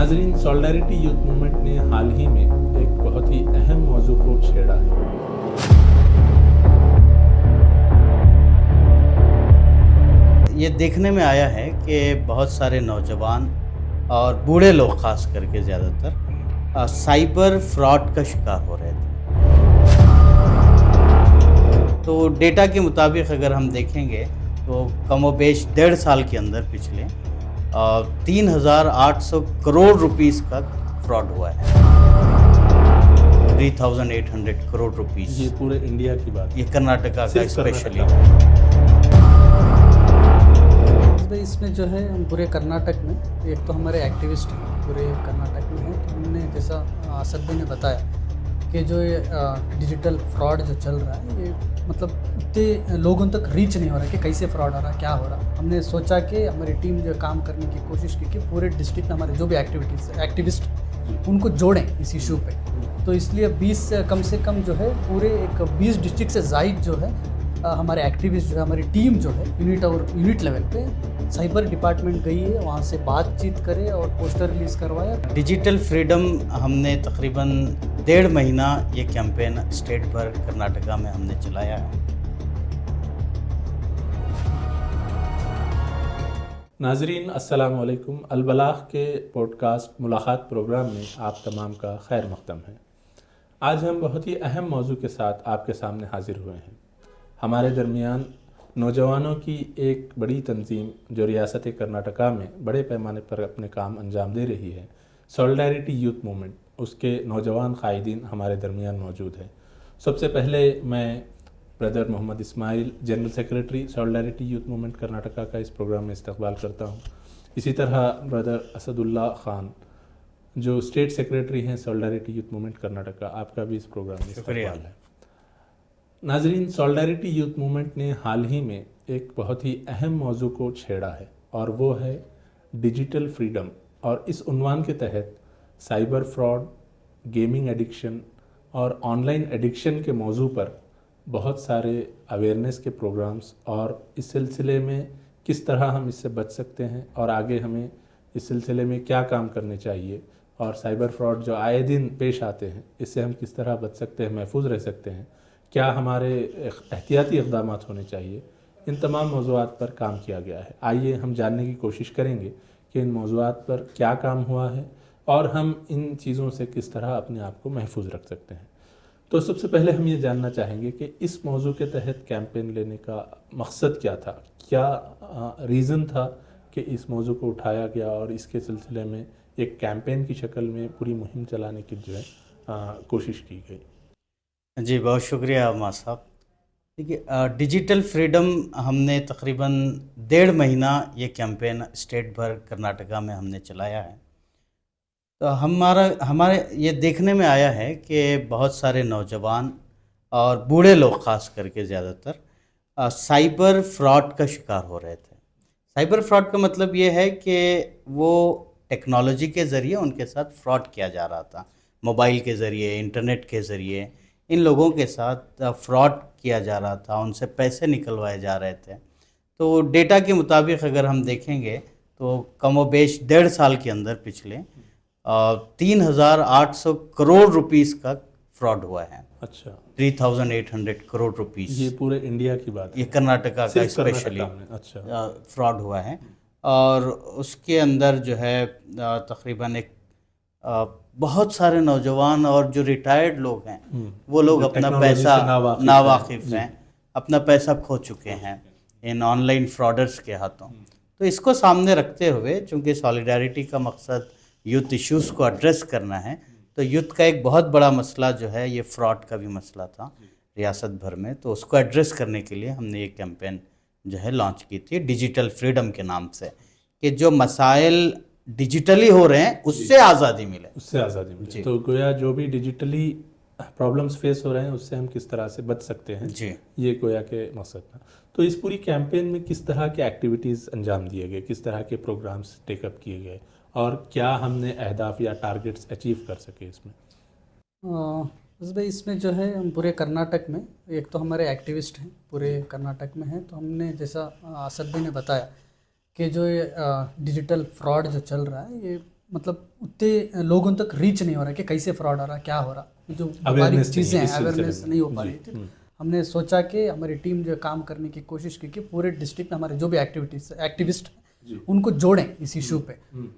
नाजरीन, solidarity youth movement ने हाल ही में एक बहुत ही अहम मौजू को छेड़ा है। ये देखने में आया है कि बहुत सारे नौजवान और बूढ़े लोग खास करके ज़्यादातर साइबर फ्रॉड का शिकार हो रहे थे। तो डेटा के मुताबिक अगर हम देखेंगे तो कमोबेश 1.5 साल के अंदर पिछले 3,800 करोड़ रुपीस का फ्रॉड हुआ है। 3,800 करोड़ रुपीस। ये पूरे इंडिया की बात है, ये कर्नाटका का स्पेशली। इसमें जो है हम पूरे कर्नाटक में, एक तो हमारे एक्टिविस्ट पूरे कर्नाटक में हैं, तो हमने जैसा असद भाई ने बताया कि जो ये डिजिटल फ्रॉड जो चल रहा है, ये मतलब इतने लोगों तक रीच नहीं हो रहा है कि कैसे फ्रॉड हो रहा है, क्या हो रहा है। हमने सोचा कि हमारी टीम जो काम करने की कोशिश की कि पूरे डिस्ट्रिक्ट में हमारे जो भी एक्टिविस्ट उनको जोड़ें इस इशू पे। तो इसलिए 20 से कम जो है पूरे एक 20 डिस्ट्रिक्ट से ज़ायद जो है हमारे एक्टिविस्ट जो है, हमारी टीम जो है यूनिट लेवल पे साइबर डिपार्टमेंट गई है, वहाँ से बातचीत करे और पोस्टर रिलीज़ करवाया। डिजिटल फ्रीडम हमने तकरीबन 1.5 महीना ये कैंपेन स्टेट भर कर्नाटका में हमने चलाया है। नाजरीन, अस्सलाम वालेकुम। अलबलाग के पॉडकास्ट मुलाकात प्रोग्राम में आप तमाम का खैर मक़दम है। आज हम बहुत ही अहम मौजू के साथ आपके सामने हाजिर हुए हैं। हमारे दरमियान नौजवानों की एक बड़ी तंजीम जो रियासत कर्नाटका में बड़े पैमाने पर अपने काम अंजाम दे रही है, सॉलिडारिटी यूथ मूवमेंट, उसके नौजवान कायदीन हमारे दरमियान मौजूद है। सबसे पहले मैं brother Mohammed Ismail, general secretary solidarity youth movement Karnataka का इस प्रोग्राम में इस्तकबाल करता हूँ। इसी तरह ब्रदर असदुल्ला ख़ान जो स्टेट सेक्रेटरी हैं सॉलिडारिटी यूथ मूवमेंट कर्नाटका, आपका भी इस प्रोग्राम में इस्तकबाल है। नाजरीन, सॉलिडारिटी यूथ मूवमेंट ने हाल ही में एक बहुत ही अहम मौजू को छेड़ा है और वो है डिजिटल फ्रीडम। और इस उन्वान के तहत साइबर फ्रॉड, गेमिंग एडिक्शन और ऑनलाइन एडिक्शन के मौजू पर बहुत सारे अवेयरनेस के प्रोग्राम्स और इस सिलसिले में किस तरह हम इससे बच सकते हैं और आगे हमें इस सिलसिले में क्या काम करने चाहिए, और साइबर फ्रॉड जो आए दिन पेश आते हैं इससे हम किस तरह बच सकते हैं, महफूज रह सकते हैं, क्या हमारे एहतियाती इक़दामात होने चाहिए, इन तमाम मौज़ूआत पर काम किया गया है। आइए हम जानने की कोशिश करेंगे कि इन मौज़ूआत पर क्या काम हुआ है और हम इन चीज़ों से किस तरह अपने आप को महफूज रख सकते हैं। तो सबसे पहले हम ये जानना चाहेंगे कि इस मौजू के तहत कैंपेन लेने का मकसद क्या था, क्या रीज़न था कि इस मौजू को उठाया गया और इसके सिलसिले में एक कैंपेन की शक्ल में पूरी मुहिम चलाने की जो है कोशिश की गई। जी, बहुत शुक्रिया अम्मा साहब। देखिए, डिजिटल फ्रीडम हमने तकरीबन 1.5 महीना ये कैंपेन स्टेट भर कर्नाटका में हमने चलाया है। तो हमारे ये देखने में आया है कि बहुत सारे नौजवान और बूढ़े लोग खास करके ज़्यादातर साइबर फ्रॉड का शिकार हो रहे थे। साइबर फ्रॉड का मतलब ये है कि वो टेक्नोलॉजी के ज़रिए उनके साथ फ्रॉड किया जा रहा था। मोबाइल के ज़रिए, इंटरनेट के ज़रिए इन लोगों के साथ फ्रॉड किया जा रहा था, उनसे पैसे निकलवाए जा रहे थे। तो डेटा के मुताबिक अगर हम देखेंगे तो कमोबेश 1.5 साल के अंदर पिछले 3,800 करोड़ रुपीस का फ्रॉड हुआ है। अच्छा, 3,800 करोड़ रुपीस। ये पूरे इंडिया की बात है, ये कर्नाटका का स्पेशली अच्छा फ्रॉड हुआ है। और उसके अंदर जो है तकरीबन एक बहुत सारे नौजवान और जो रिटायर्ड लोग हैं वो लोग अपना पैसा नावाकिफ़ हैं, अपना पैसा खो चुके हैं इन ऑनलाइन फ्रॉडर्स के हाथों। तो इसको सामने रखते हुए, चूँकि सॉलिडारिटी का मकसद यूथ इश्यूज़ को एड्रेस करना है, तो यूथ का एक बहुत बड़ा मसला जो है ये फ्रॉड का भी मसला था रियासत भर में। तो उसको एड्रेस करने के लिए हमने ये कैंपेन जो है लॉन्च की थी डिजिटल फ्रीडम के नाम से, कि जो मसाइल डिजिटली हो रहे हैं उससे आज़ादी मिले, तो गोया जो भी डिजिटली प्रॉब्लम्स फेस हो रहे हैं उससे हम किस तरह से बच सकते हैं जी, ये गोया के मकसद था। तो इस पूरी कैंपेन में किस तरह के एक्टिविटीज़ अंजाम दिए गए, किस तरह के प्रोग्राम्स टेकअप किए गए और क्या हमने अहदाफ या टारगेट्स अचीव कर सके इसमें? बस भाई, इसमें जो है हम पूरे कर्नाटक में, एक तो हमारे एक्टिविस्ट हैं पूरे कर्नाटक में हैं, तो हमने जैसा असद भाई ने बताया कि जो ये डिजिटल फ्रॉड जो चल रहा है, ये मतलब उतने लोगों तक रीच नहीं हो रहा कि कैसे फ्रॉड हो रहा, क्या हो रहा, जो बारीक Awareness चीज़ें नहीं हैं, है, इस अवेयरनेस सिलसिले में। नहीं हो पा जी, रही थी। हमने सोचा कि हमारी टीम जो काम करने की कोशिश की कि पूरे डिस्ट्रिक्ट में हमारे जो भी एक्टिविस्ट उनको जोड़ें इस इशू पे।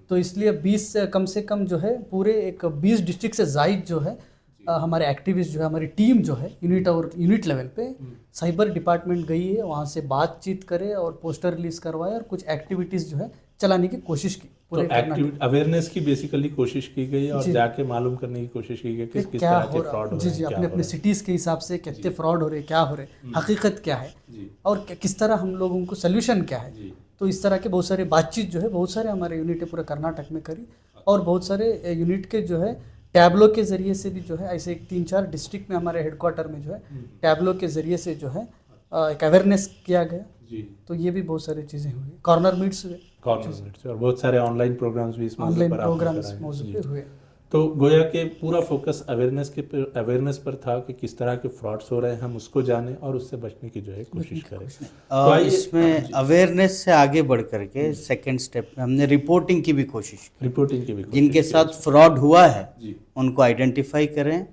तो इसलिए 20 से कम जो है पूरे एक 20 डिस्ट्रिक्ट से जायद जो है हमारे एक्टिविस्ट जो है, हमारी टीम जो है यूनिट लेवल पे साइबर डिपार्टमेंट गई है, वहाँ से बातचीत करे और पोस्टर रिलीज करवाए और कुछ एक्टिविटीज़ जो है चलाने की कोशिश की तो पूरे एक्टिव अवेयरनेस की बेसिकली कोशिश की गई और जी। जाके मालूम करने की कोशिश की गई कि किस क्या तरह हो के रहा फ्रॉड हो जी रहे जी हैं, क्या अपने हो अपने रहा है। सिटीज़ के हिसाब से कितने फ्रॉड हो रहे, क्या हो रहे, हकीकत क्या है जी और किस तरह हम लोगों को सोल्यूशन क्या है। जी तो इस तरह के बहुत सारे बातचीत जो है बहुत सारे हमारे यूनिट है पूरे कर्नाटक में करी और बहुत सारे यूनिट के जो है टैबलो के ज़रिए से भी जो है ऐसे 3-4 डिस्ट्रिक्ट में हमारे हेडक्वार्टर में जो है टैबलो के ज़रिए से जो है एक अवेयरनेस किया गया। जी तो ये भी बहुत सारी चीज़ें हुई, कॉर्नर मीट्स हुए, कॉर्नर से और बहुत सारे ऑनलाइन प्रोग्राम्स भी इस मौजू ऑनलाइन पर आपने प्रोग्राम्स कराए। मौजूद जी। पे हुए। तो गोया के पूरा फोकस अवेयरनेस पर था कि किस तरह के फ्रॉड्स हो रहे हैं, हम उसको जानें और उससे बचने की जो है कोशिश करें। तो आइए इसमें अवेयरनेस से आगे बढ़ करके सेकंड स्टेप में हमने रिपोर्टिंग की भी कोशिश की। रिपोर्टिंग की भी कोशिश जिनके की। साथ फ्रॉड हुआ है जी उनको आइडेंटिफाई करें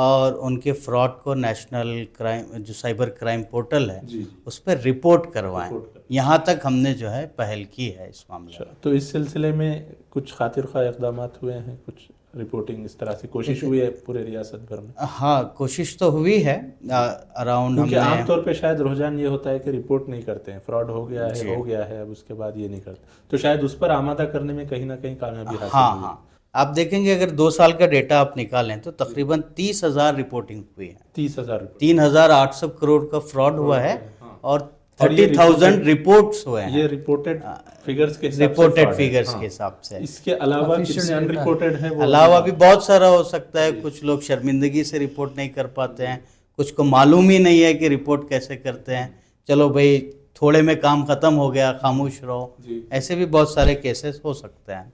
और उनके फ्रॉड को नेशनल क्राइम जो साइबर क्राइम पोर्टल है जी जी। उस पर रिपोर्ट करवाएं। रिपोर्ट करें। यहाँ तक हमने जो है पहल की है इस मामले में। अच्छा, तो इस सिलसिले में कुछ खातिर खा इकदाम हुए हैं, कुछ रिपोर्टिंग इस तरह से कोशिश हुई है पूरे रियासत भर में? हाँ, कोशिश तो हुई है अराउंड क्योंकि हमने आमतौर पे शायद रुझान ये होता है कि रिपोर्ट नहीं करते हैं, फ्रॉड हो गया है अब उसके बाद ये नहीं करते, तो शायद उस पर आमादा करने में कहीं ना कहीं कामयाबी हासिल हाँ हुई। हाँ, आप देखेंगे अगर 2 साल का डेटा आप निकालें तो तकरीबन 30,000 रिपोर्टिंग हुई है। 30,000 रुपये 3,800 करोड़ का फ्रॉड हुआ है और और ये 30,000 रिपोर्ट्स हुए हैं। ये रिपोर्टेड फिगर्स के हिसाब से रिपोर्टेड fraud है। फिगर्स हाँ। के हिसाब से। इसके अलावा Official कितने data है। अनरिपोर्टेड है वो अलावा भी बहुत सारा हो सकता है। कुछ लोग शर्मिंदगी से रिपोर्ट नहीं कर पाते हैं, कुछ को मालूम ही नहीं है कि रिपोर्ट कैसे करते हैं। चलो भाई थोड़े में काम खत्म हो गया, खामोश रहो। जी। ऐसे भी बहुत सारे केसेस हो सकते हैं।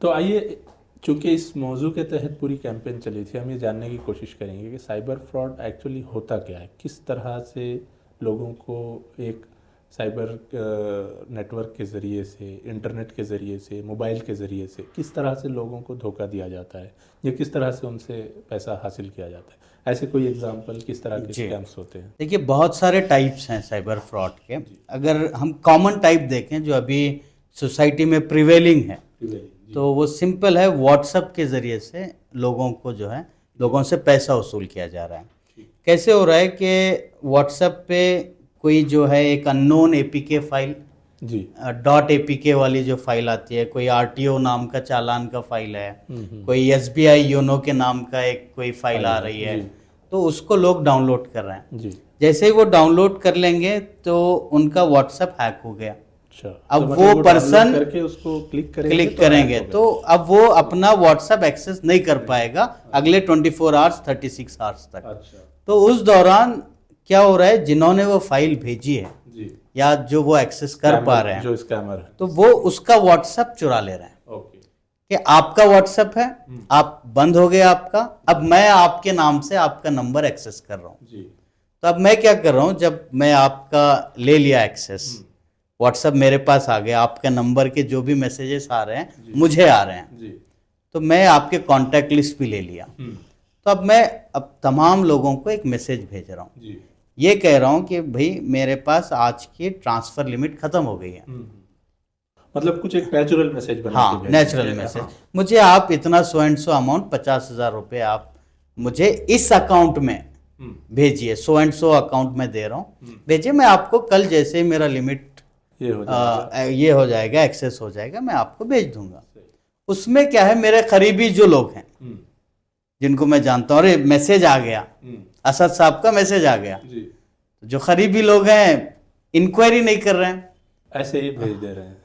तो आइए, चूंकि इस मौजू के तहत पूरी कैंपेन चली थी, हम ये जानने की कोशिश करेंगे कि साइबर फ्रॉड एक्चुअली होता क्या है, किस तरह से लोगों को एक साइबर नेटवर्क के ज़रिए से, इंटरनेट के ज़रिए से, मोबाइल के ज़रिए से किस तरह से लोगों को धोखा दिया जाता है या किस तरह से उनसे पैसा हासिल किया जाता है। ऐसे कोई एग्जांपल किस तरह के स्कैम्स होते हैं? देखिए बहुत सारे टाइप्स हैं साइबर फ्रॉड के। अगर हम कॉमन टाइप देखें जो अभी सोसाइटी में प्रिवेलिंग है तो वो सिंपल है, व्हाट्सएप के ज़रिए से लोगों को जो है लोगों से पैसा वसूल किया जा रहा है। कैसे हो रहा है कि व्हाट्सएप पे कोई जो है एक अननोन एपीके फाइल जी .apk वाली जो फाइल आती है, कोई आरटीओ नाम का चालान का फाइल है, कोई एसबीआई योनो के नाम का एक कोई फाइल आ रही है, तो उसको लोग डाउनलोड कर रहे हैं। जी जैसे ही वो डाउनलोड कर लेंगे तो उनका व्हाट्सएप हैक हो गया। अच्छा, अब तो वो मतलब पर्सन डाउनलोड करके उसको क्लिक करेंगे तो अब वो अपना व्हाट्सएप एक्सेस नहीं कर पाएगा अगले 24 आवर्स 36 आवर्स तक। अच्छा तो उस दौरान क्या हो रहा है, जिन्होंने वो फाइल भेजी है जी, या जो वो एक्सेस कर पा रहे हैं जो स्कैमर है, तो वो उसका व्हाट्सएप चुरा ले रहे हैं ओके कि आपका व्हाट्सएप है, आप बंद हो गया आपका, अब मैं आपके नाम से आपका नंबर एक्सेस कर रहा हूँ। जी तो अब मैं क्या कर रहा हूँ, जब मैं आपका ले लिया एक्सेस, व्हाट्सएप मेरे पास आ गया, आपके नंबर के जो भी मैसेजेस आ रहे हैं मुझे आ रहे हैं, जी तो मैं आपके कॉन्टैक्ट लिस्ट भी ले लिया। तो अब मैं तमाम लोगों को एक मैसेज भेज रहा हूँ, जी ये कह रहा हूँ कि भाई मेरे पास आज की ट्रांसफर लिमिट खत्म हो गई है। मतलब कुछ एक नेचुरल मैसेज बना के हाँ, भेजना नेचुरल है। मैसेज, हाँ, मुझे आप इतना सो एंड सो अमाउंट 50,000 रुपये आप मुझे इस अकाउंट में भेजिए, सो एंड सो अकाउंट में दे रहा हूँ, भेजिए, मैं आपको कल जैसे ही मेरा लिमिट ये हो जाएगा एक्सेस हो जाएगा मैं आपको भेज दूंगा। उसमें क्या है, मेरे करीबी जो लोग हैं जिनको मैं जानता हूँ, अरे मैसेज आ गया, असद साहब का मैसेज आ गया, जी, जो करीबी लोग हैं इंक्वायरी नहीं कर रहे हैं, ऐसे ही भेज दे रहे हैं,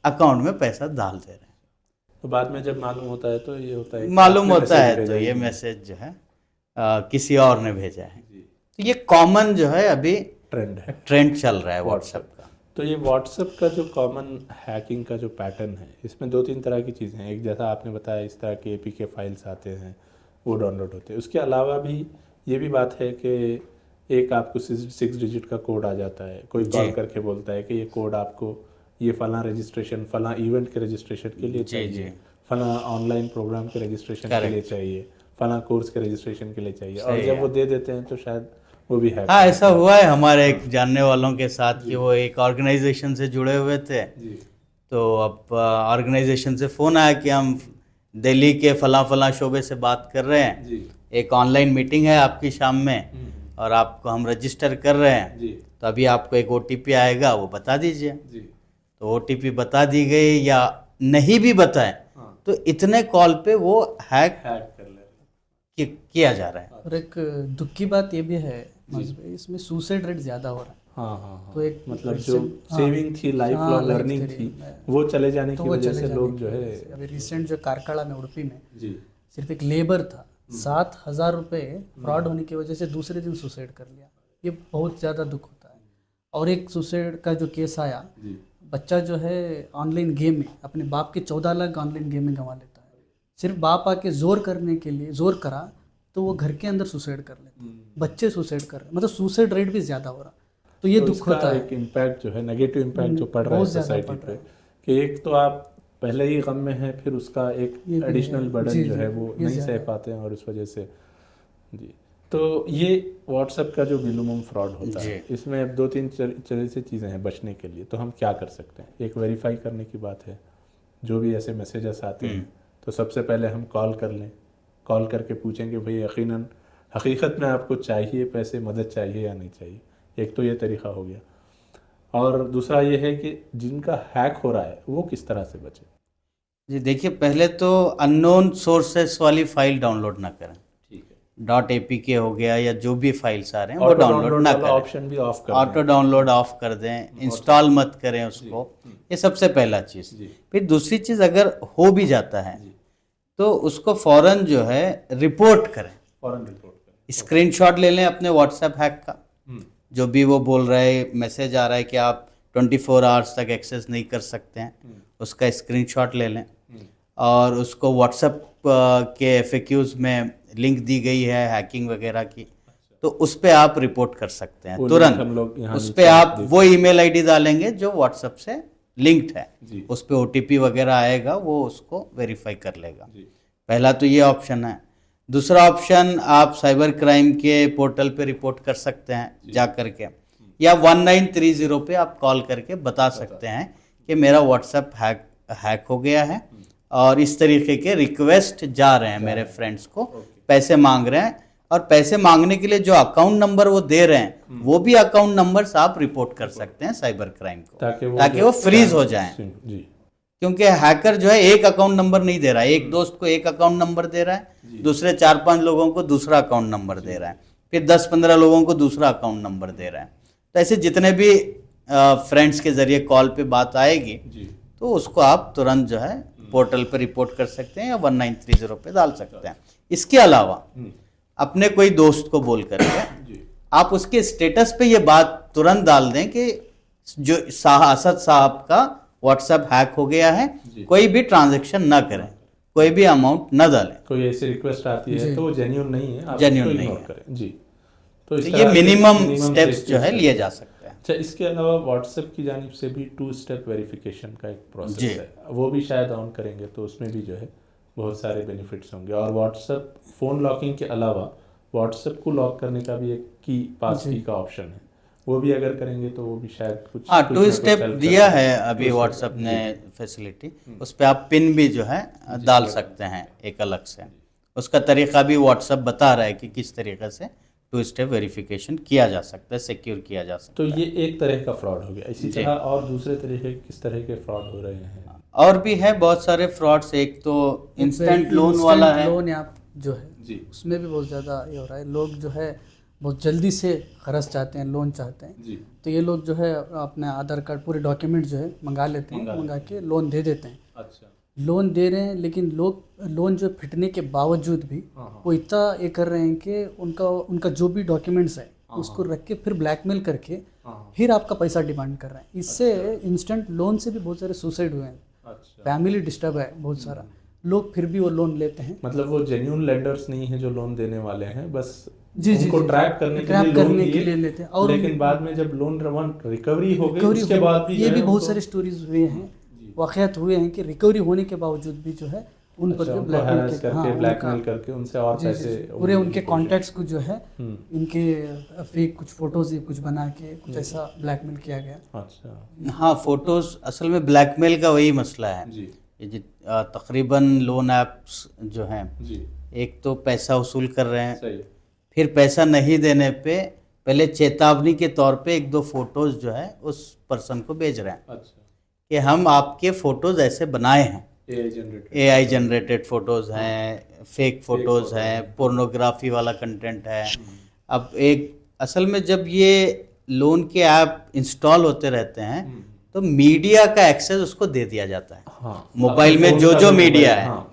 अकाउंट में पैसा डाल दे रहे हैं। तो बाद में जब मालूम होता है तो ये होता है कि मालूम आपने होता मैसेज है भेजा तो ही ये नहीं। मैसेज जो है किसी और ने भेजा है। जी, तो ये कॉमन जो है अभी ट्रेंड है। ट्रेंड चल रहा है व्हाट्सएप का। तो ये व्हाट्सएप का जो कॉमन हैकिंग का जो पैटर्न है, इसमें 2-3 तरह की चीज़ें हैं। एक जैसा आपने बताया, इस तरह के एपीके फाइल्स आते हैं, वो डाउनलोड होते हैं। उसके अलावा भी ये भी बात है कि एक आपको 6 डिजिट का कोड आ जाता है, कोई कॉल करके बोलता है कि ये कोड आपको ये फला रजिस्ट्रेशन, फला इवेंट के रजिस्ट्रेशन के लिए चाहिए, फला ऑनलाइन प्रोग्राम के रजिस्ट्रेशन के लिए चाहिए, फला कोर्स के रजिस्ट्रेशन के लिए चाहिए, और जब वो दे देते हैं तो शायद वो भी है। हाँ, ऐसा हुआ है हमारे एक जानने वालों के साथ कि वो एक ऑर्गेनाइजेशन से जुड़े हुए थे। तो अब ऑर्गेनाइजेशन से फ़ोन आया कि हम दिल्ली के फला शोबे से बात कर रहे हैं, एक ऑनलाइन मीटिंग है आपकी शाम में और आपको हम रजिस्टर कर रहे हैं, तो अभी आपको एक OTP आएगा, वो बता दीजिए। तो OTP बता दी गई या नहीं भी बताए तो इतने कॉल पे वो हैक किया जा रहा है। और एक दुख की बात ये भी है इसमें सुसाइड रेट ज़्यादा हो रहा है। हाँ। तो एक मतलब जो सेविंग थी, लाइफ लॉन्ग लर्निंग थी, वो चले जाने की वजह से लोग जो है। अभी रिसेंट जो कारखाड़ा में उड़पी में सिर्फ एक लेबर था, 7,000 रुपये फ्रॉड होने की वजह से दूसरे दिन सुसाइड कर लिया। ये बहुत ज़्यादा दुख होता है। और एक सुसाइड का जो केस आया, बच्चा जो है ऑनलाइन गेम में अपने बाप के 14 लाख ऑनलाइन गेम में गंवा लेता है। सिर्फ बाप आके जोर करने के लिए जोर करा तो वो घर के अंदर सुसाइड कर लेते हैं। बच्चे सुसाइड कर रहे हैं, मतलब सुसाइड रेट भी ज़्यादा हो रहा। तो ये दुख होता है। एक इम्पैक्ट जो है, नेगेटिव इम्पैक्ट जो पड़ रहा है सोसाइटी पे, कि एक तो आप पहले ही गम में हैं, फिर उसका एक एडिशनल बर्डन जो है वो नहीं सह पाते हैं, और उस वजह से जी। तो ये व्हाट्सएप का जो मिनिमम फ्रॉड होता है, इसमें अब 2-3 तरह से चीज़ें हैं बचने के लिए। तो हम क्या कर सकते हैं? एक वेरीफाई करने की बात है, जो भी ऐसे मैसेजेस आते हैं तो सबसे पहले हम कॉल कर लें, कॉल करके पूछेंगे भाई यकीनन हकीकत में आपको चाहिए पैसे, मदद चाहिए या नहीं चाहिए। एक तो ये तरीका हो गया, और दूसरा ये है कि जिनका हैक हो रहा है वो किस तरह से बचे। जी देखिए, पहले तो अननोन सोर्सेस वाली फाइल डाउनलोड ना करें। ठीक है, .apk हो गया या जो भी फाइल्स आ रहे हैं वो डाउनलोड ना करें, ऑप्शन भी ऑफ कर दें, ऑटो डाउनलोड ऑफ कर दें, इंस्टॉल मत करें उसको। ये सबसे पहला चीज़। फिर दूसरी चीज़, अगर हो भी जाता है तो उसको फौरन जो है रिपोर्ट करें, स्क्रीनशॉट ले लें अपने व्हाट्सएप हैक का, जो भी वो बोल रहा है, मैसेज आ रहा है कि आप 24 आवर्स तक एक्सेस नहीं कर सकते हैं, उसका स्क्रीनशॉट ले लें और उसको व्हाट्सएप के FAQs में लिंक दी गई है हैकिंग वगैरह की, तो उस पर आप रिपोर्ट कर सकते हैं तुरंत। उस पर आप वो ईमेल आईडी डालेंगे जो व्हाट्सएप से लिंक्ड है, उस पर OTP वगैरह आएगा, वो उसको वेरीफाई कर लेगा। पहला तो ये ऑप्शन है। दूसरा ऑप्शन, आप साइबर क्राइम के पोर्टल पे रिपोर्ट कर सकते हैं जा करके, या 1930 पे आप कॉल करके बता सकते हैं कि मेरा व्हाट्सएप हैक हो गया है और इस तरीके के रिक्वेस्ट जा रहे हैं मेरे फ्रेंड्स को, पैसे मांग रहे हैं, और पैसे मांगने के लिए जो अकाउंट नंबर वो दे रहे हैं वो भी अकाउंट नंबर आप रिपोर्ट कर सकते हैं साइबर क्राइम को, ताकि वो फ्रीज हो जाए। क्योंकि हैकर जो है एक अकाउंट नंबर नहीं दे रहा है, एक दोस्त को एक अकाउंट नंबर दे रहा है, दूसरे 4-5 लोगों को दूसरा अकाउंट नंबर दे रहा है, फिर 10-15 लोगों को दूसरा अकाउंट नंबर दे रहा है। तो ऐसे जितने भी फ्रेंड्स के जरिए कॉल पे बात आएगी तो उसको आप तुरंत जो है पोर्टल पे रिपोर्ट कर सकते हैं या 1930 पे डाल सकते हैं। इसके अलावा अपने कोई दोस्त को बोल करके आप उसके स्टेटस पे ये बात तुरंत डाल दें कि जो असद साहब का व्हाट्सएप हैक हो गया है, कोई भी ट्रांजैक्शन ना करें, कोई भी अमाउंट न डालें। कोई ऐसी रिक्वेस्ट आती है तो जेन्युइन नहीं है, जेन्युइन नहीं करें जी। तो ये मिनिमम स्टेप्स जो है लिए जा सकते हैं। अच्छा, इसके अलावा व्हाट्सएप की जानिब से भी 2 स्टेप वेरिफिकेशन का एक प्रोसेस है, वो भी शायद ऑन करेंगे तो उसमें भी जो है बहुत सारे बेनिफिट्स होंगे। और व्हाट्सएप फ़ोन लॉकिंग के अलावा व्हाट्सएप को लॉक करने का भी एक पास की का ऑप्शन है, वो भी अगर करेंगे तो वो भी शायद कुछ 2 स्टेप दिया है अभी व्हाट्सएप ने फैसिलिटी, उस पर आप पिन भी जो है डाल सकते हैं एक अलग से। उसका तरीका भी व्हाट्सएप बता रहा है कि किस तरीके से 2 स्टेप वेरिफिकेशन किया जा सकता है, सिक्योर किया जा सकता है। तो ये एक तरह का फ्रॉड हो गया। इसी तरह और दूसरे तरीके किस तरह के फ्रॉड हो रहे हैं? और भी है बहुत सारे फ्रॉड्स। एक तो इंस्टेंट लोन वाला है, लोन ऐप जो है उसमें भी बहुत ज़्यादा ये हो रहा है। लोग जो है बहुत जल्दी से खर्च चाहते हैं, लोन चाहते हैं, तो ये लोग जो है अपने आधार कार्ड पूरे डॉक्यूमेंट जो है मंगा लेते हैं, मंगा के लोन दे देते हैं। अच्छा, लोन दे रहे हैं, लेकिन लोग लोन जो फिटने के बावजूद भी वो इतना ये कर रहे हैं कि उनका जो भी डॉक्यूमेंट्स है उसको रख के फिर ब्लैकमेल करके फिर आपका पैसा डिमांड कर रहे हैं। इससे इंस्टेंट लोन से भी बहुत सारे सुसाइड हुए हैं, फैमिली डिस्टर्ब है बहुत सारा, लोग फिर भी वो लोन लेते हैं। मतलब वो जेन्युइन लेंडर्स नहीं है जो लोन देने वाले हैं, बस जी जी उनको जी, ट्रैप करने के ट्रैप लिए लोन करने के दिए, लिए लेते हैं। और लेकिन बाद में जब लोन रिकवरी हो गई रिकवरी उसके बाद भी ये जो भी है बहुत उनको- सारे स्टोरीज हुए हैं, जी। वाक़यात हुए हैं कि रिकवरी होने के बावजूद भी जो है उन पर अच्छा, जो उनको ब्लैकमेल harass करके हाँ, ब्लैकमेल उनका करके उनसे और जी जी पैसे जी, पूरे उनके कोशिश- कॉन्टैक्ट्स को जो है हम्म, इनके फेक कुछ फोटोज कुछ बना के कुछ ऐसा ब्लैकमेल किया गया। अच्छा हाँ, फोटोज़ असल में ब्लैकमेल का वही मसला है। जी ये तकरीबन लोन ऐप्स जो हैं, जी एक तो पैसा वसूल कर रहे हैं, सही फिर पैसा नहीं देने पे पहले चेतावनी के तौर पे एक दो फोटोज़ जो है उस पर्सन को भेज रहे हैं अच्छा कि हम आपके फोटोज़ ऐसे बनाए हैं। AI AI जनरेटेड फ़ोटोज़ हैं, फेक फ़ोटोज़ photo हैं, हैं। पोर्नोग्राफी वाला कंटेंट है। अब एक असल में जब ये लोन के ऐप इंस्टॉल होते रहते हैं तो मीडिया का एक्सेस उसको दे दिया जाता है। हाँ मोबाइल अपने में phone जो का जो मोबाइल, मीडिया है हाँ